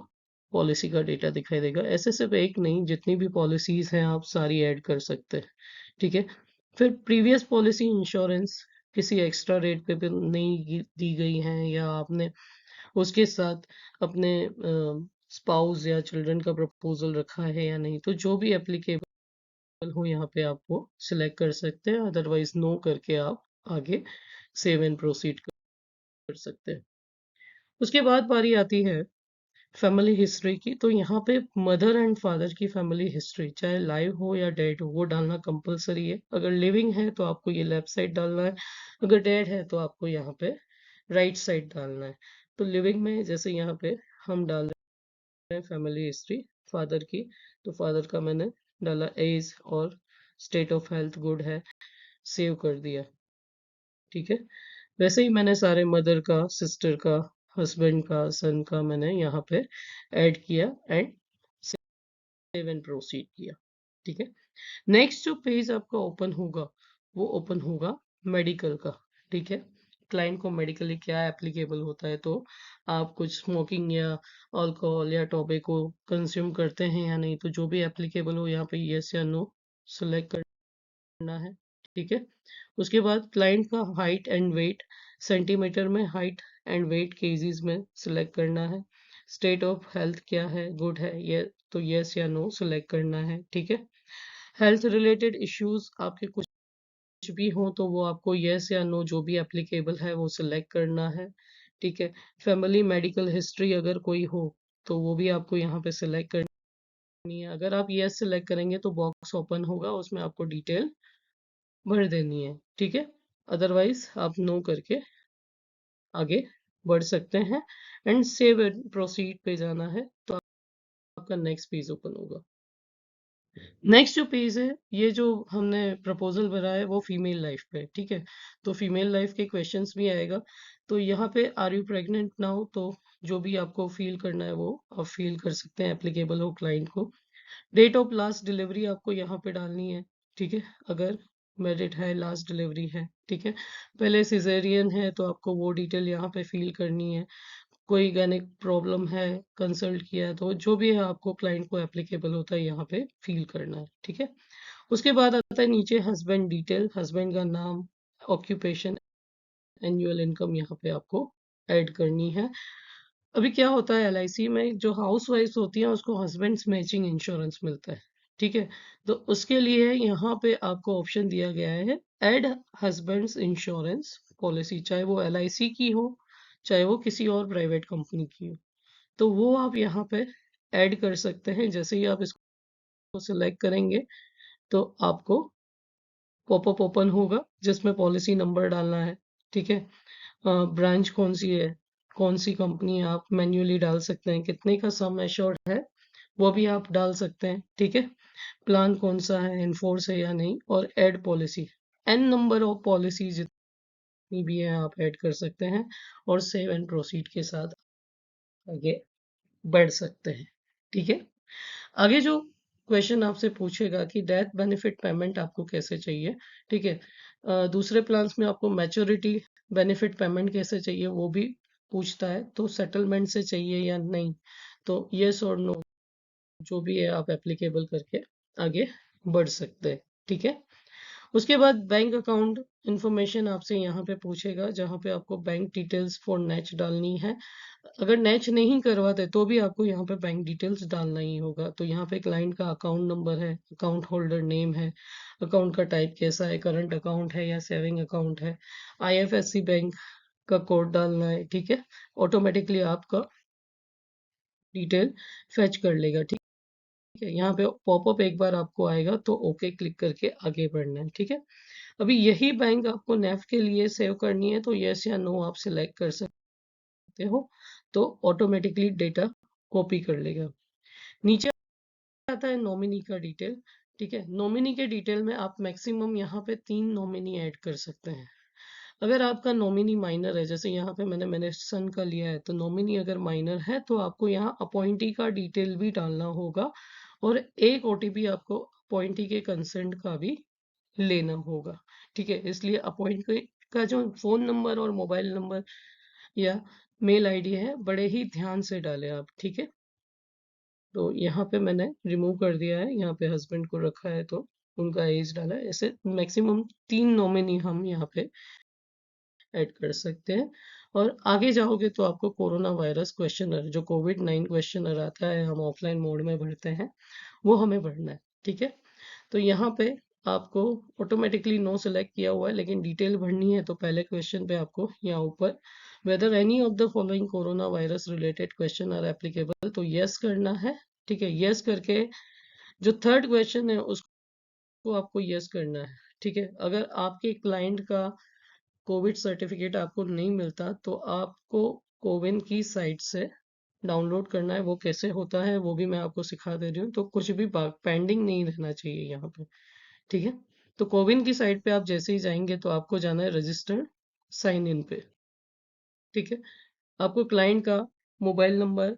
पॉलिसी का डेटा दिखाई देगा। ऐसे सिर्फ एक नहीं, जितनी भी पॉलिसीज हैं आप सारी ऐड कर सकते हैं। ठीक है, फिर प्रीवियस पॉलिसी इंश्योरेंस किसी एक्स्ट्रा रेट पे भी नहीं दी गई हैं, या आपने उसके साथ अपने स्पाउस या चिल्ड्रन का प्रपोजल रखा है या नहीं, तो जो भी एप्लीकेबल हो यहाँ पे आपको सिलेक्ट कर सकते हैं, अदरवाइज नो करके आप आगे सेव एंड प्रोसीड कर सकते हैं। उसके बाद बारी आती है फैमिली हिस्ट्री की। तो यहाँ पे मदर एंड फादर की फैमिली हिस्ट्री, चाहे लाइव हो या डेड हो, वो डालना कंपलसरी है। अगर लिविंग है तो आपको ये लेफ्ट साइड डालना है, अगर डेड है तो आपको यहाँ पे राइट साइड डालना है। तो लिविंग में जैसे यहाँ पे हम डाल रहे हैं फैमिली हिस्ट्री फादर की, तो फादर का मैंने डाला एज और स्टेट ऑफ हेल्थ गुड है, सेव कर दिया। ठीक है, वैसे ही मैंने सारे मदर का, सिस्टर का, हस्बैंड का, सन का मैंने यहाँ पे ऐड किया एंड सेव एंड प्रोसीड किया। ठीक है, नेक्स्ट जो पेज आपका ओपन होगा वो ओपन होगा मेडिकल का। ठीक है, क्लाइंट को मेडिकली क्या एप्लीकेबल होता है, तो आप कुछ स्मोकिंग या अल्कोहल या टोबैको कंज्यूम करते हैं या नहीं, तो जो भी एप्लीकेबल हो यहाँ पे यस या नो सेलेक्ट करना है। ठीक है, उसके बाद क्लाइंट का हाइट एंड वेट, सेंटीमीटर में हाइट एंड वेट केजीज में सिलेक्ट करना है। स्टेट ऑफ हेल्थ क्या है, गुड है, ये तो यस या नो सिलेक्ट करना है। ठीक है, हेल्थ रिलेटेड इश्यूज आपके कुछ भी हो तो वो आपको यस या नो जो भी एप्लीकेबल है वो सिलेक्ट करना है। ठीक है, फैमिली मेडिकल हिस्ट्री अगर कोई हो तो वो भी आपको यहाँ पे सिलेक्ट करनी है। अगर आप यस सिलेक्ट करेंगे तो बॉक्स ओपन होगा, उसमें आपको डिटेल भर देनी है। ठीक है, अदरवाइज आप नो करके आगे बढ़ सकते हैं एंड सेव एंड प्रोसीड पे जाना है, तो आपका नेक्स्ट पेज ओपन होगा। नेक्स्ट जो पेज है, ये जो हमने प्रपोजल भरा है वो फीमेल लाइफ पे। ठीक है, तो फीमेल लाइफ के क्वेश्चंस भी आएगा। तो यहाँ पे आर यू प्रेग्नेंट नाउ, तो जो भी आपको फील करना है वो आप फील कर सकते हैं, एप्लीकेबल हो क्लाइंट को। डेट ऑफ लास्ट डिलीवरी आपको यहाँ पे डालनी है। ठीक है, अगर मैरिड है, लास्ट डिलीवरी है। ठीक है, पहले सिजेरियन है तो आपको वो डिटेल यहाँ पे फिल करनी है। कोई गायनिक प्रॉब्लम है, कंसल्ट किया है, तो जो भी है आपको क्लाइंट को एप्लीकेबल होता है यहाँ पे फिल करना है। ठीक है, उसके बाद आता है नीचे हस्बैंड डिटेल, हस्बैंड का नाम, ऑक्यूपेशन, एनुअल इनकम यहाँ पे आपको ऐड करनी है। अभी क्या होता है एलआईसी में, जो हाउस वाइफ होती हैं उसको हस्बैंड्स मैचिंग इंश्योरेंस मिलता है। ठीक है, तो उसके लिए यहाँ पे आपको ऑप्शन दिया गया है, ऐड हस्बैंड्स इंश्योरेंस पॉलिसी, चाहे वो एलआईसी की हो चाहे वो किसी और प्राइवेट कंपनी की हो, तो वो आप यहाँ पे ऐड कर सकते हैं। जैसे ही आप इसको सिलेक्ट करेंगे तो आपको पॉपअप ओपन होगा जिसमें पॉलिसी नंबर डालना है। ठीक है, ब्रांच कौन सी है, कौन सी कंपनी है, आप मैन्युअली डाल सकते हैं, कितने का सम एश्योर्ड है वो भी आप डाल सकते हैं। ठीक है, प्लान कौन सा है, इनफोर्स है या नहीं, और add policy, an number of policy जितनी भी है आप ऐड कर सकते हैं और सेव एंड प्रोसीड के साथ आगे बढ़ सकते हैं। ठीक है, आगे जो क्वेश्चन आपसे पूछेगा कि डेथ बेनिफिट पेमेंट आपको कैसे चाहिए। ठीक है, दूसरे प्लान्स में आपको मैच्योरिटी बेनिफिट पेमेंट कैसे चाहिए वो भी पूछता है, तो सेटलमेंट से चाहिए या नहीं, तो यस और नो जो भी है आप एप्लीकेबल करके आगे बढ़ सकते हैं। ठीक है। उसके बाद बैंक अकाउंट इंफॉर्मेशन आपसे यहाँ पे पूछेगा, जहाँ पे आपको बैंक डिटेल्स फॉर नेच डालनी है। अगर नेच नहीं करवाते तो भी आपको यहाँ पे बैंक डिटेल्स डालना ही होगा। तो यहाँ पे क्लाइंट का अकाउंट नंबर है, अकाउंट होल्डर नेम है, अकाउंट का टाइप कैसा है, करंट अकाउंट है या सेविंग अकाउंट है, आईएफएससी बैंक का कोड डालना है। ठीक है। ऑटोमेटिकली आपका डिटेल फेच कर लेगा। ठीक है। यहाँ पे पॉपअप एक बार आपको आएगा तो ओके क्लिक करके आगे बढ़ना है। ठीक है। अभी यही बैंक आपको नेफ के लिए सेव करनी है तो यस या नो आप सिलेक्ट कर सकते हो, तो ऑटोमेटिकली डेटा कॉपी कर लेगा। नीचे आता है नॉमिनी का डिटेल। ठीक है। नॉमिनी के डिटेल में आप मैक्सिमम यहाँ पे 3 नॉमिनी ऐड कर सकते हैं। अगर आपका नॉमिनी माइनर है, जैसे यहाँ पे मैंने मेरे सन का लिया है, तो नॉमिनी अगर माइनर है तो आपको यहाँ अपॉइंटी का डिटेल भी डालना होगा और एक ओटीपी आपको अपॉइंटी के कंसेंट का भी लेना होगा। ठीक है। इसलिए अपॉइंट का जो फोन नंबर और मोबाइल नंबर या मेल आईडी है, बड़े ही ध्यान से डालें आप। ठीक है। तो यहाँ पे मैंने रिमूव कर दिया है, यहाँ पे हस्बैंड को रखा है तो उनका एज डाला है। ऐसे मैक्सिमम 3 नॉमिनी हम यहाँ पे ऐड कर सकते हैं। और आगे जाओगे तो आपको कोरोना वायरस क्वेश्चनर, जो कोविड-9 क्वेश्चनर आता है, हम ऑफलाइन मोड में भरते हैं, वो हमें भरना है। ठीक है। तो यहाँ पे आपको ऑटोमेटिकली नो सेलेक्ट किया हुआ है, लेकिन डिटेल भरनी है तो पहले क्वेश्चन पे आपको यहाँ ऊपर whether any of the following corona virus related question are applicable, तो यस करना है। ठीक है। यस करके जो थर्ड क्वेश्चन है उसको आपको यस करना है। ठीक है। अगर आपके क्लाइंट का कोविड सर्टिफिकेट आपको नहीं मिलता तो आपको कोविन की साइट से डाउनलोड करना है। वो कैसे होता है वो भी मैं आपको सिखा दे रही हूँ, तो कुछ भी पेंडिंग नहीं रहना चाहिए यहाँ पे। ठीक है। तो कोविन की साइट पे आप जैसे ही जाएंगे तो आपको जाना है रजिस्टर्ड साइन इन पे। ठीक है। आपको क्लाइंट का मोबाइल नंबर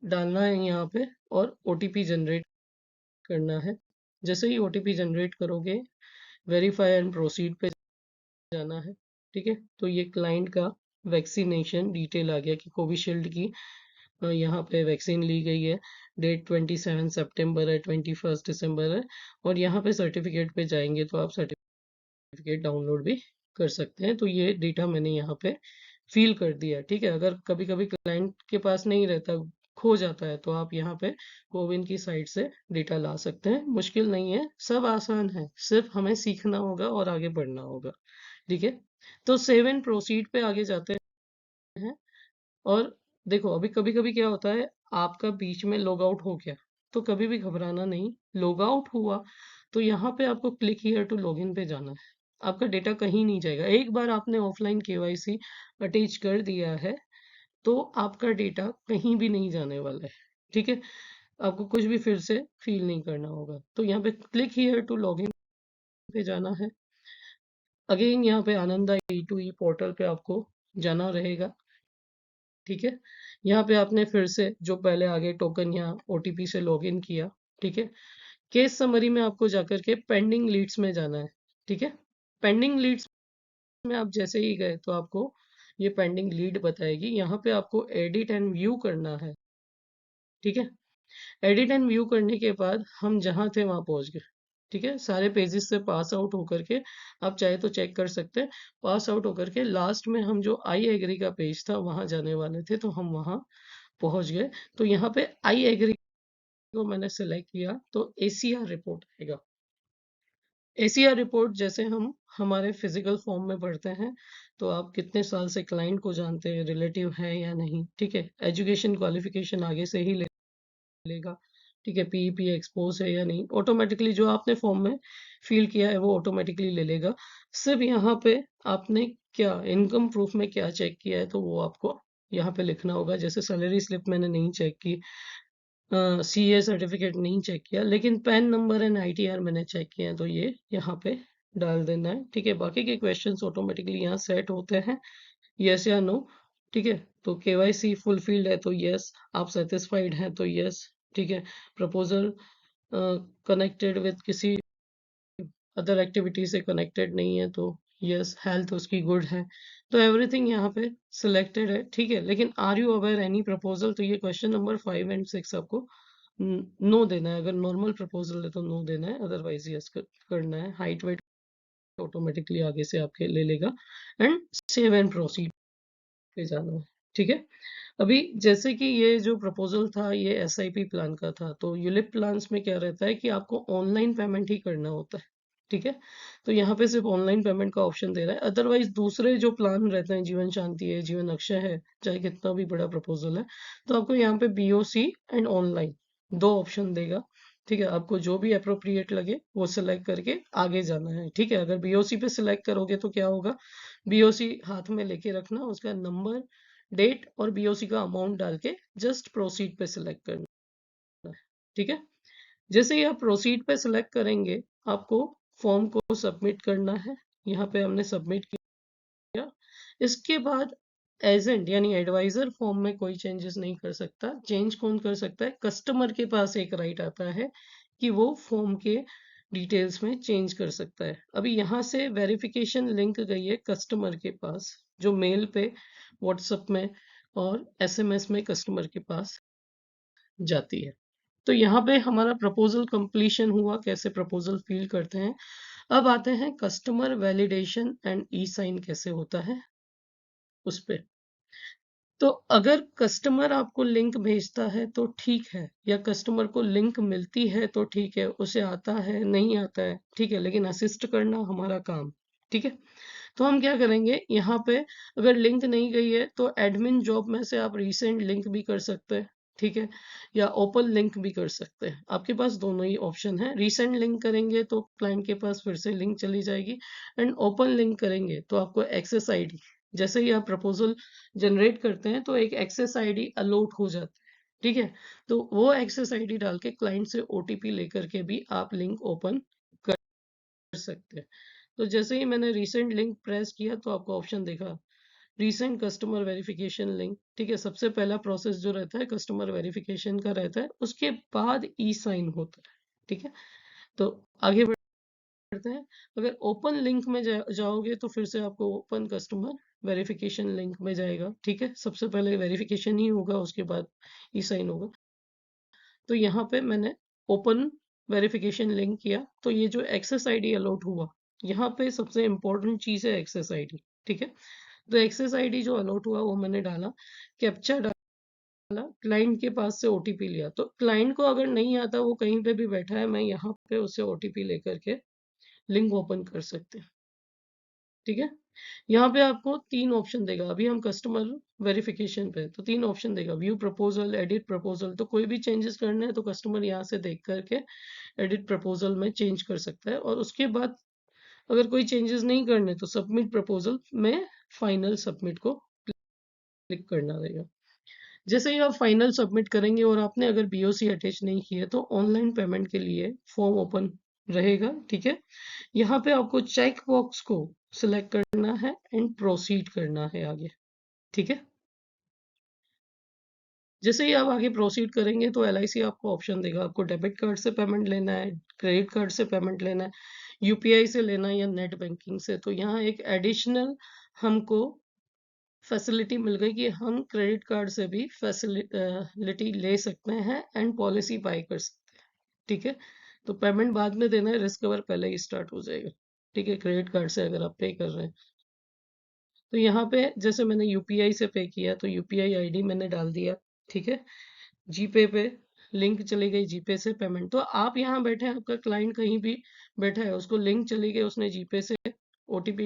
डालना है यहाँ पे और ओटीपी जनरेट करना है। जैसे ही ओटीपी जनरेट करोगे, वेरीफाई एंड प्रोसीड पे जाना है। ठीक है। तो ये क्लाइंट का वैक्सीनेशन डिटेल आ गया कि कोविशील्ड की यहाँ पे वैक्सीन ली गई है। डेट 27 सितंबर है, 21 दिसंबर है। और यहाँ पे सर्टिफिकेट पे जाएंगे तो आप सर्टिफिकेट डाउनलोड भी कर सकते हैं। तो ये डेटा मैंने यहाँ पे फिल कर दिया। ठीक है। अगर कभी कभी क्लाइंट के पास नहीं रहता, खो जाता है, तो आप यहाँ पे कोविन की साइट से डेटा ला सकते हैं। मुश्किल नहीं है, सब आसान है, सिर्फ हमें सीखना होगा और आगे बढ़ना होगा। ठीक है। तो सेव एंड प्रोसीड पे आगे जाते हैं। और देखो, अभी कभी कभी क्या होता है, आपका बीच में लॉग आउट हो गया, तो कभी भी घबराना नहीं। लॉग आउट हुआ तो यहाँ पे आपको क्लिक हियर टू लॉगिन पे जाना है। आपका डेटा कहीं नहीं जाएगा। एक बार आपने ऑफलाइन केवाईसी अटैच कर दिया है तो आपका डेटा कहीं भी नहीं जाने वाला है। ठीक है। आपको कुछ भी फिर से फील नहीं करना होगा। तो यहाँ पे क्लिक हियर टू लॉगिन पे जाना है। अगेन यहाँ पे आनंदा E2E पोर्टल पे आपको जाना रहेगा। ठीक है। यहाँ पे आपने फिर से जो पहले आगे टोकन या ओटीपी से लॉगिन किया। ठीक है। केस समरी में आपको जाकर के पेंडिंग लीड्स में जाना है। ठीक है। पेंडिंग लीड्स में आप जैसे ही गए तो आपको ये पेंडिंग लीड बताएगी। यहाँ पे आपको एडिट एंड व्यू करना है। ठीक है। एडिट एंड व्यू करने के बाद हम जहाँ थे वहाँ पहुँच गए। ठीक है। सारे पेजेस से पास आउट होकर के आप चाहे तो चेक कर सकते हैं। पास आउट होकर के लास्ट में हम जो आई एग्री का पेज था वहाँ जाने वाले थे, तो हम वहाँ पहुँच गए। तो यहाँ पे आई एग्री को मैंने सेलेक्ट किया तो एसीआर रिपोर्ट आएगा। एसीआर रिपोर्ट जैसे हम हमारे फिजिकल फॉर्म में पढ़ते हैं, तो आप कितने साल से क्लाइंट को जानते हैं, रिलेटिव है या नहीं। ठीक है। एजुकेशन क्वालिफिकेशन आगे से ही लेगा। ठीक है। पीईपी एक्सपोज है या नहीं, ऑटोमेटिकली जो आपने फॉर्म में फिल किया है वो ऑटोमेटिकली ले लेगा। सिर्फ यहाँ पे आपने क्या इनकम प्रूफ में क्या चेक किया है तो वो आपको यहाँ पे लिखना होगा। जैसे सैलरी स्लिप मैंने नहीं चेक की, सीए सर्टिफिकेट नहीं चेक किया, लेकिन पैन नंबर एंड आईटीआर मैंने चेक किया है, तो ये यहाँ पे डाल देना है। ठीक है। बाकी के क्वेश्चंस ऑटोमेटिकली यहाँ सेट होते हैं, यस या नो। ठीक है। तो केवाईसी फुलफिल्ड है तो यस, आप सेटिस्फाइड हैं तो यस। ठीक है। प्रपोजल कनेक्टेड विद किसी अदर एक्टिविटी से कनेक्टेड नहीं है तो यस। हेल्थ उसकी गुड है तो एवरीथिंग यहाँ पे सिलेक्टेड है। ठीक है। लेकिन are you aware any proposal, तो ये क्वेश्चन नंबर 5 एंड 6 आपको नो देना है। अगर नॉर्मल प्रपोजल है तो नो देना है, अदरवाइज यस करना है। हाइट वेट ऑटोमेटिकली आगे से आपके ले लेगा एंड सेव एंड प्रोसीड पे जाना है। ठीक है। अभी जैसे कि ये जो प्रपोजल था ये एसआईपी प्लान का था, तो यूलिप प्लान्स में क्या रहता है कि आपको ऑनलाइन पेमेंट ही करना होता है। ठीक है। तो यहाँ पे सिर्फ ऑनलाइन पेमेंट का ऑप्शन दे रहा है, अदरवाइज दूसरे जो प्लान रहते हैं, जीवन शांति है, जीवन अक्षय है, चाहे कितना भी बड़ा प्रपोजल है, तो आपको यहाँ पे बीओसी एंड ऑनलाइन दो ऑप्शन देगा। ठीक है। आपको जो भी अप्रोप्रिएट लगे वो सिलेक्ट करके आगे जाना है। ठीक है। अगर बीओसी पे सिलेक्ट करोगे तो क्या होगा, बीओसी हाथ में लेके रखना, उसका नंबर, डेट और बीओसी का अमाउंट डाल के जस्ट प्रोसीड पे सिलेक्ट करना है। ठीक है। जैसे ही आप प्रोसीड पे सिलेक्ट करेंगे, आपको फॉर्म को सबमिट करना है। यहाँ पे हमने सबमिट किया। इसके बाद एजेंट यानी एडवाइजर फॉर्म में कोई चेंजेस नहीं कर सकता। चेंज कौन कर सकता है, कस्टमर के पास एक राइट आता है कि वो फॉर्म के डिटेल्स में चेंज कर सकता है। अभी यहाँ से वेरिफिकेशन लिंक गई है कस्टमर के पास, जो मेल पे, व्हाट्सएप में और एसएमएस में कस्टमर के पास जाती है। तो यहाँ पे हमारा प्रपोजल कंप्लीशन हुआ। कैसे प्रपोजल फिल करते हैं। अब आते हैं customer validation and e sign कैसे होता है उस पे। तो अगर कस्टमर आपको लिंक भेजता है तो ठीक है, या कस्टमर को लिंक मिलती है तो ठीक है, उसे आता है नहीं आता है ठीक है, लेकिन असिस्ट करना हमारा काम। ठीक है। तो हम क्या करेंगे, यहाँ पे अगर लिंक नहीं गई है तो एडमिन जॉब में से आप रीसेंट लिंक भी कर सकते हैं। ठीक है। या ओपन लिंक भी कर सकते हैं, आपके पास दोनों ही ऑप्शन है। रीसेंट लिंक करेंगे तो क्लाइंट के पास फिर से लिंक चली जाएगी, एंड ओपन लिंक करेंगे तो आपको एक्सेस आईडी, जैसे ही आप प्रपोजल जनरेट करते हैं तो एक एक्सेस आईडी अलॉट हो जाता है। ठीक है। तो वो एक्सेस आईडी डाल के क्लाइंट से ओटीपी लेकर के भी आप लिंक ओपन कर सकते हैं। तो जैसे ही मैंने रीसेंट लिंक प्रेस किया तो आपको ऑप्शन देखा, रीसेंट कस्टमर वेरिफिकेशन लिंक। ठीक है। सबसे पहला प्रोसेस जो रहता है कस्टमर वेरिफिकेशन का रहता है, उसके बाद ई साइन होता है। ठीक है। तो आगे बढ़ते हैं। अगर ओपन लिंक में जाओगे तो फिर से आपको ओपन कस्टमर वेरिफिकेशन लिंक में जाएगा। ठीक है। सबसे पहले वेरिफिकेशन ही होगा, उसके बाद ई साइन होगा। तो यहाँ पे मैंने ओपन वेरिफिकेशन लिंक किया, तो ये जो एक्सेस आईडी अलॉट हुआ, यहाँ पे सबसे इंपॉर्टेंट चीज है एक्सेस आईडी। ठीक है। तो एक्सेस आईडी जो अलॉट हुआ वो मैंने डाला, कैप्चा डाला, क्लाइंट के पास से ओटीपी लिया। तो क्लाइंट को अगर नहीं आता, वो कहीं पे भी बैठा है, मैं यहाँ पे उससे ओटीपी लेकर के लिंक ओपन कर सकते हैं। ठीक है। यहाँ पे आपको तीन ऑप्शन देगा। अभी हम कस्टमर वेरिफिकेशन पे, तो तीन ऑप्शन देगा, व्यू प्रपोजल, एडिट प्रपोजल। तो कोई भी चेंजेस करने हैं तो कस्टमर यहाँ से देख करके एडिट प्रपोजल में चेंज कर सकता है, और उसके बाद अगर कोई चेंजेस नहीं करने तो सबमिट प्रपोजल में फाइनल सबमिट को क्लिक करना रहेगा। जैसे ही आप फाइनल सबमिट करेंगे और आपने अगर बीओसी अटैच नहीं की है तो ऑनलाइन पेमेंट के लिए फॉर्म ओपन रहेगा। ठीक है। यहाँ पे आपको चेक बॉक्स को सिलेक्ट करना है एंड प्रोसीड करना है आगे। ठीक है। जैसे ही आप आगे प्रोसीड करेंगे तो एलआईसी आपको ऑप्शन देगा, आपको डेबिट कार्ड से पेमेंट लेना है, क्रेडिट कार्ड से पेमेंट लेना है, यूपीआई से लेना है या नेट बैंकिंग से। तो यहाँ एक एडिशनल हमको फैसिलिटी मिल गई कि हम क्रेडिट कार्ड से भी फैसिलिटी ले सकते हैं एंड पॉलिसी बाय कर सकते हैं। ठीक है। तो पेमेंट बाद में देना है, रिस्क कवर पहले ही स्टार्ट हो जाएगा। ठीक है। क्रेडिट कार्ड से अगर आप पे कर रहे हैं तो यहाँ पे जैसे मैंने यूपीआई से पे किया तो यूपीआई आईडी मैंने डाल दिया। ठीक है। जीपे पे लिंक चली गई, जीपे से पेमेंट। तो आप यहाँ बैठे हैं, आपका क्लाइंट कहीं भी बैठा है, उसको लिंक चली गई, उसने जीपे से ओटीपी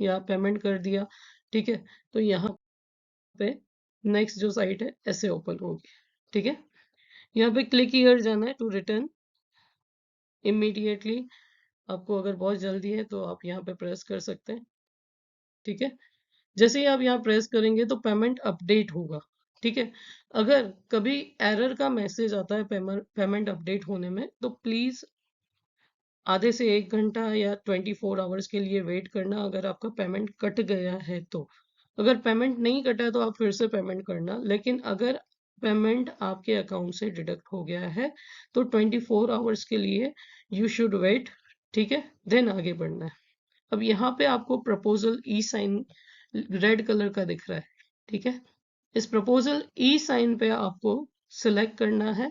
या पेमेंट कर दिया। ठीक है। तो यहाँ पे नेक्स्ट जो साइट है ऐसे ओपन होगी। ठीक है। यहाँ पे क्लिक हियर जाना है टू रिटर्न इमीडिएटली। आपको अगर बहुत जल्दी है तो आप यहाँ पे प्रेस कर सकते हैं। ठीक है। जैसे ही आप यहाँ प्रेस करेंगे तो पेमेंट अपडेट होगा। ठीक है। अगर कभी एरर का मैसेज आता है पेमेंट अपडेट होने में, तो प्लीज आधे से 1 घंटा या 24 आवर्स के लिए वेट करना, अगर आपका पेमेंट कट गया है तो। अगर पेमेंट नहीं कटा है तो आप फिर से पेमेंट करना, लेकिन अगर पेमेंट आपके अकाउंट से डिडक्ट हो गया है तो 24 आवर्स के लिए यू शुड वेट। ठीक है। देन आगे बढ़ना है। अब यहाँ पे आपको प्रपोजल ई साइन रेड कलर का दिख रहा है। ठीक है। इस प्रपोजल ई साइन पे आपको सिलेक्ट करना है,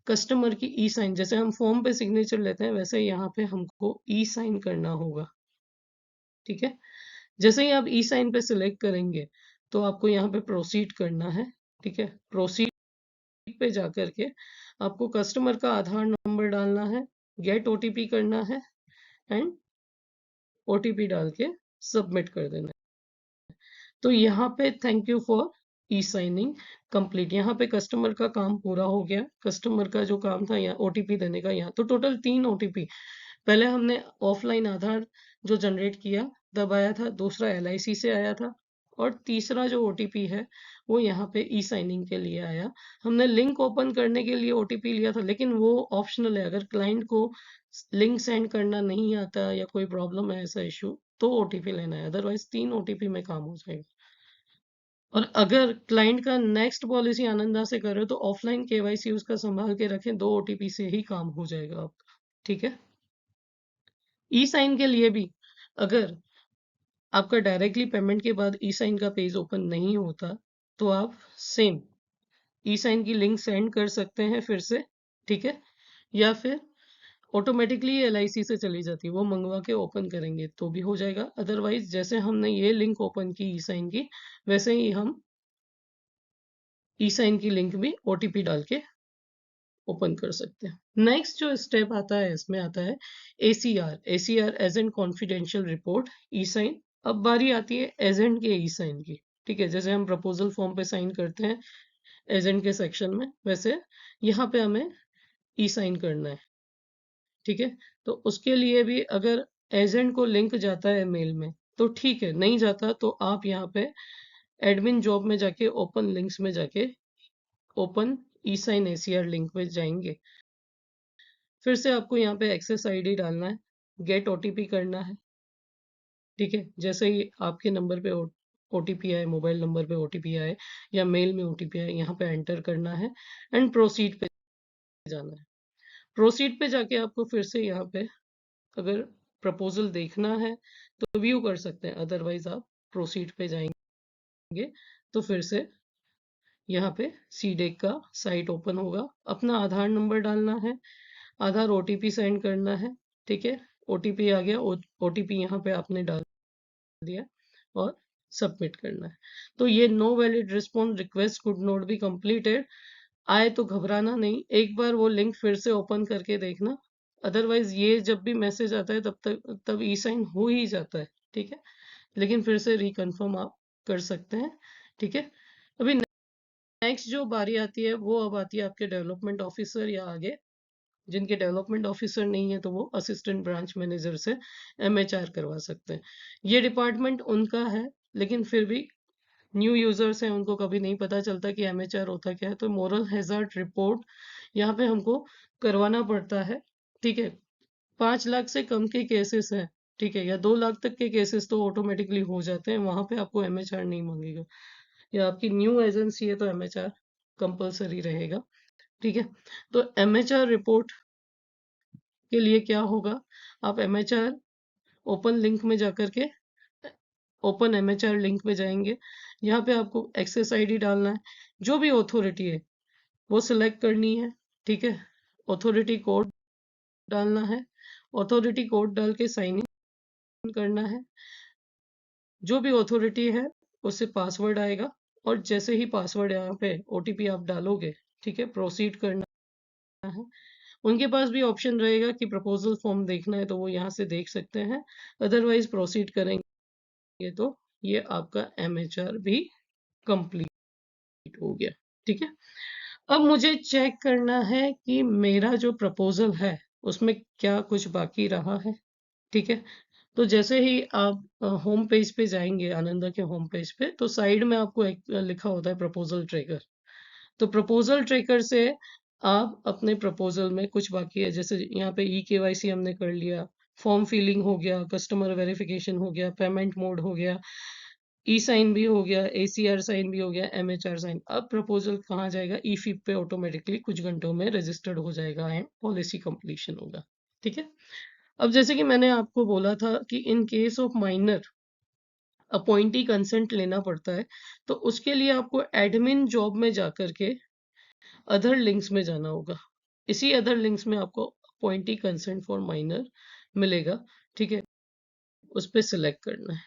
कस्टमर की ई साइन, जैसे हम फॉर्म पे सिग्नेचर लेते हैं वैसे यहाँ पे हमको ई साइन करना होगा। ठीक है, जैसे ही आप ई साइन पे सिलेक्ट करेंगे तो आपको यहाँ पे प्रोसीड करना है। ठीक है, प्रोसीड पे जाकर के आपको कस्टमर का आधार नंबर डालना है, गेट ओटीपी करना है एंड ओटीपी डाल के सबमिट कर देना है। तो यहाँ पे thank you for e signing complete, यहाँ पे कस्टमर का काम पूरा हो गया। कस्टमर का जो काम था यहाँ ओटीपी देने का, यहाँ तो टोटल 3 ओटीपी। पहले हमने ऑफलाइन आधार जो जनरेट किया तब आया था, दूसरा एलआईसी से आया था और तीसरा जो ओटीपी है वो यहाँ पे ई साइनिंग के लिए आया। हमने लिंक ओपन करने के लिए ओटीपी लिया था, लेकिन वो ऑप्शनल है। अगर क्लाइंट को लिंक सेंड करना नहीं आता या कोई प्रॉब्लम है, ऐसा इशू, तो ओटीपी लेना है, अदरवाइज 3 ओटीपी में काम हो जाएगा। और अगर क्लाइंट का नेक्स्ट पॉलिसी आनंदा से करे तो ऑफलाइन केवाईसी उसका संभाल के रखें, 2 ओटीपी से ही काम हो जाएगा आपका। ठीक है, ई साइन के लिए भी अगर आपका डायरेक्टली पेमेंट के बाद ई साइन का पेज ओपन नहीं होता तो आप सेम ई साइन की लिंक सेंड कर सकते हैं फिर से। ठीक है, या फिर ऑटोमेटिकली एलआईसी से चली जाती है, वो मंगवा के ओपन करेंगे तो भी हो जाएगा। अदरवाइज जैसे हमने ये लिंक ओपन की ई साइन की, वैसे ही हम ई साइन की लिंक भी ओटीपी डाल के ओपन कर सकते हैं। नेक्स्ट जो स्टेप आता है इसमें आता है ACR, ACR agent confidential report e sign. अब बारी आती है एजेंट के ई साइन की। ठीक है, जैसे हम प्रपोजल फॉर्म पे साइन करते हैं एजेंट के सेक्शन में, वैसे यहाँ पे हमें ई साइन करना है। ठीक है, तो उसके लिए भी अगर एजेंट को लिंक जाता है मेल में तो ठीक है, नहीं जाता तो आप यहाँ पे एडमिन जॉब में जाके ओपन लिंक्स में जाके open e sign ACR link में जाएंगे। फिर से आपको यहाँ पे एक्सेस आईडी डालना है, गेट ओटीपी करना है। ठीक है, जैसे ही आपके नंबर पे ओटीपी आए, मोबाइल नंबर पे ओटीपी आए या मेल में ओटीपी आए, यहाँ पे एंटर करना है एंड प्रोसीड पे जाना है। प्रोसीड पे जाके आपको फिर से यहाँ पे अगर प्रपोजल देखना है तो व्यू कर सकते हैं, अदरवाइज आप प्रोसीड पे जाएंगे तो फिर से यहाँ पे सीडेक का साइट ओपन होगा। अपना आधार नंबर डालना है, आधार ओटीपी सेंड करना है। ठीक है, ओटीपी आ गया, ओटीपी यहाँ पे आपने डाल दिया और सबमिट करना है। तो ये no valid response request could not be completed आए तो घबराना नहीं, एक बार वो लिंक फिर से ओपन करके देखना। अदरवाइज ये जब भी मैसेज आता है तब ई साइन हो ही जाता है। ठीक है, लेकिन फिर से रिकन्फर्म आप कर सकते हैं। ठीक है, अभी नेक्स्ट जो बारी आती है वो अब आती है आपके डेवलपमेंट ऑफिसर या आगे। जिनके डेवलपमेंट ऑफिसर नहीं है तो वो असिस्टेंट ब्रांच मैनेजर से एमएचआर करवा सकते हैं। ये डिपार्टमेंट उनका है, लेकिन फिर भी न्यू यूजर्स हैं, उनको कभी नहीं पता चलता कि एमएचआर होता क्या है, तो मोरल हैजार्ड रिपोर्ट यहाँ पे हमको करवाना पड़ता है। ठीक है, 5 लाख से कम के केसेस हैं, ठीक है, या 2 लाख तक के केसेस तो ऑटोमेटिकली हो जाते हैं, वहां पे आपको एमएचआर नहीं मांगेगा। या आपकी न्यू एजेंसी है तो एमएचआर कंपलसरी रहेगा। ठीक है, तो एमएचआर रिपोर्ट के लिए क्या होगा, आप एमएचआर ओपन लिंक में जाकर के ओपन एमएचआर लिंक में जाएंगे। यहाँ पे आपको एक्सेस आईडी डालना है, जो भी अथॉरिटी है वो सिलेक्ट करनी है। ठीक है, अथॉरिटी कोड डालना है, अथॉरिटी कोड डाल के साइन इन करना है। जो भी अथॉरिटी है उससे पासवर्ड आएगा और जैसे ही पासवर्ड यहाँ पे ओटीपी आप डालोगे, ठीक है, प्रोसीड करना है। उनके पास भी ऑप्शन रहेगा कि प्रपोजल फॉर्म देखना है तो वो यहाँ से देख सकते हैं, अदरवाइज प्रोसीड करेंगे तो ये आपका एमएचआर भी कंप्लीट हो गया। ठीक है, अब मुझे चेक करना है कि मेरा जो प्रपोजल है उसमें क्या कुछ बाकी रहा है। ठीक है, तो जैसे ही आप होम पेज पे जाएंगे, आनंदा के होम पेज पे, तो साइड में आपको एक लिखा होता है प्रपोजल ट्रैकर। तो प्रपोजल ट्रैकर से आप अपने प्रपोजल में कुछ बाकी है, जैसे यहाँ पे ई केवाईसी हमने कर लिया, फॉर्म फिलिंग हो गया, कस्टमर वेरिफिकेशन हो गया, पेमेंट मोड हो गया, ई साइन भी हो गया, एसीआर साइन भी हो गया, एमएचआर साइन। अब प्रपोजल कहाँ जाएगा, ई फिप पे ऑटोमेटिकली कुछ घंटों में रजिस्टर्ड हो जाएगा एंड पॉलिसी कंप्लीशन होगा। ठीक है, अब जैसे कि मैंने आपको बोला था कि in case of minor appointee consent लेना पड़ता है, तो उसके लिए आपको एडमिन जॉब में जाकर के अदर लिंक्स में जाना होगा। इसी अदर लिंक्स में आपको अपॉइंटी कंसेंट फॉर माइनर मिलेगा, ठीक है, उस पर सिलेक्ट करना है,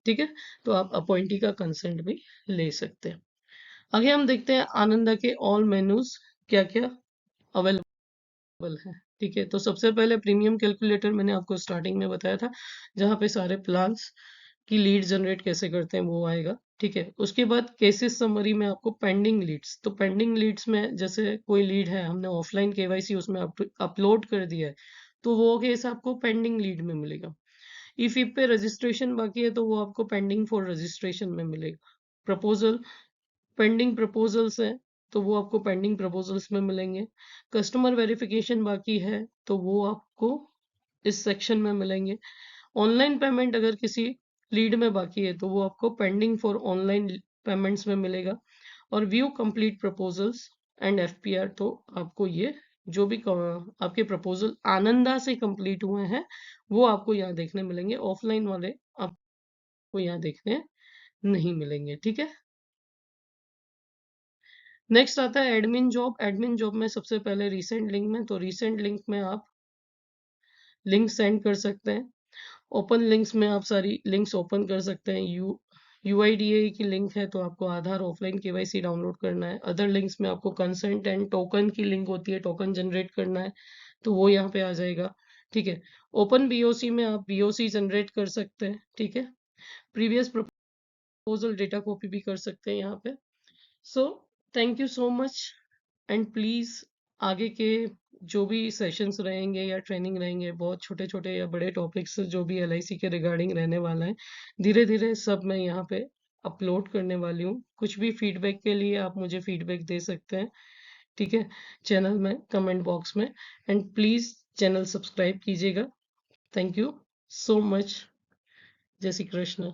ठीक है। तो आप अपॉइंटी का कंसेंट भी ले सकते हैं। आगे हम देखते हैं आनंदा के ऑल मेन्यूज क्या क्या अवेलेबल है, ठीक है। तो सबसे पहले प्रीमियम कैलकुलेटर मैंने आपको स्टार्टिंग में बताया था, जहाँ पे सारे प्लान्स की लीड जनरेट कैसे करते हैं वो आएगा, ठीक है। उसके बाद केसेस समरी में आपको पेंडिंग लीड्स, तो पेंडिंग लीड्स में जैसे कोई लीड है, हमने ऑफलाइन केवाईसी उसमें अपलोड कर दिया है, तो वो केस आपको पेंडिंग लीड में मिलेगा। इफ पे रजिस्ट्रेशन बाकी है तो वो आपको पेंडिंग फॉर रजिस्ट्रेशन में मिलेगा। प्रपोजल, पेंडिंग प्रपोजल्स है तो वो आपको पेंडिंग प्रपोजल्स में मिलेंगे। कस्टमर वेरिफिकेशन बाकी है तो वो आपको इस सेक्शन में मिलेंगे। ऑनलाइन पेमेंट अगर किसी लीड में बाकी है तो वो आपको पेंडिंग फॉर ऑनलाइन पेमेंट्स में मिलेगा। और view complete proposals and FPR, तो आपको ये जो भी आपके प्रपोजल आनंदा से कंप्लीट हुए हैं वो आपको यहाँ देखने मिलेंगे, ऑफलाइन वाले आपको यहाँ देखने नहीं मिलेंगे, ठीक है। नेक्स्ट आता है एडमिन जॉब। एडमिन जॉब में सबसे पहले रिसेंट लिंक में, तो रिसेंट लिंक में आप लिंक सेंड कर सकते हैं। ओपन लिंक्स में आप सारी लिंक्स ओपन कर सकते हैं। यूआईडीए की लिंक है तो आपको आधार ऑफलाइन केवाईसी डाउनलोड करना है। अदर लिंक्स में आपको कंसेंट एंड टोकन की लिंक होती है, टोकन जनरेट करना है तो वो यहाँ पे आ जाएगा, ठीक है। ओपन बीओसी में आप बीओसी जनरेट कर सकते हैं, ठीक है। प्रीवियस प्रपोजल डेटा कॉपी भी कर सकते हैं यहाँ पे। So thank you so much and please आगे के जो भी सेशंस रहेंगे या ट्रेनिंग रहेंगे, बहुत छोटे छोटे या बड़े टॉपिक्स जो भी एलआईसी के रिगार्डिंग रहने वाला है, धीरे धीरे सब मैं यहाँ पे अपलोड करने वाली हूँ। कुछ भी फीडबैक के लिए आप मुझे फीडबैक दे सकते हैं, ठीक है, चैनल में कमेंट बॉक्स में। एंड प्लीज चैनल सब्सक्राइब कीजिएगा। Thank you so much. जय श्री कृष्ण।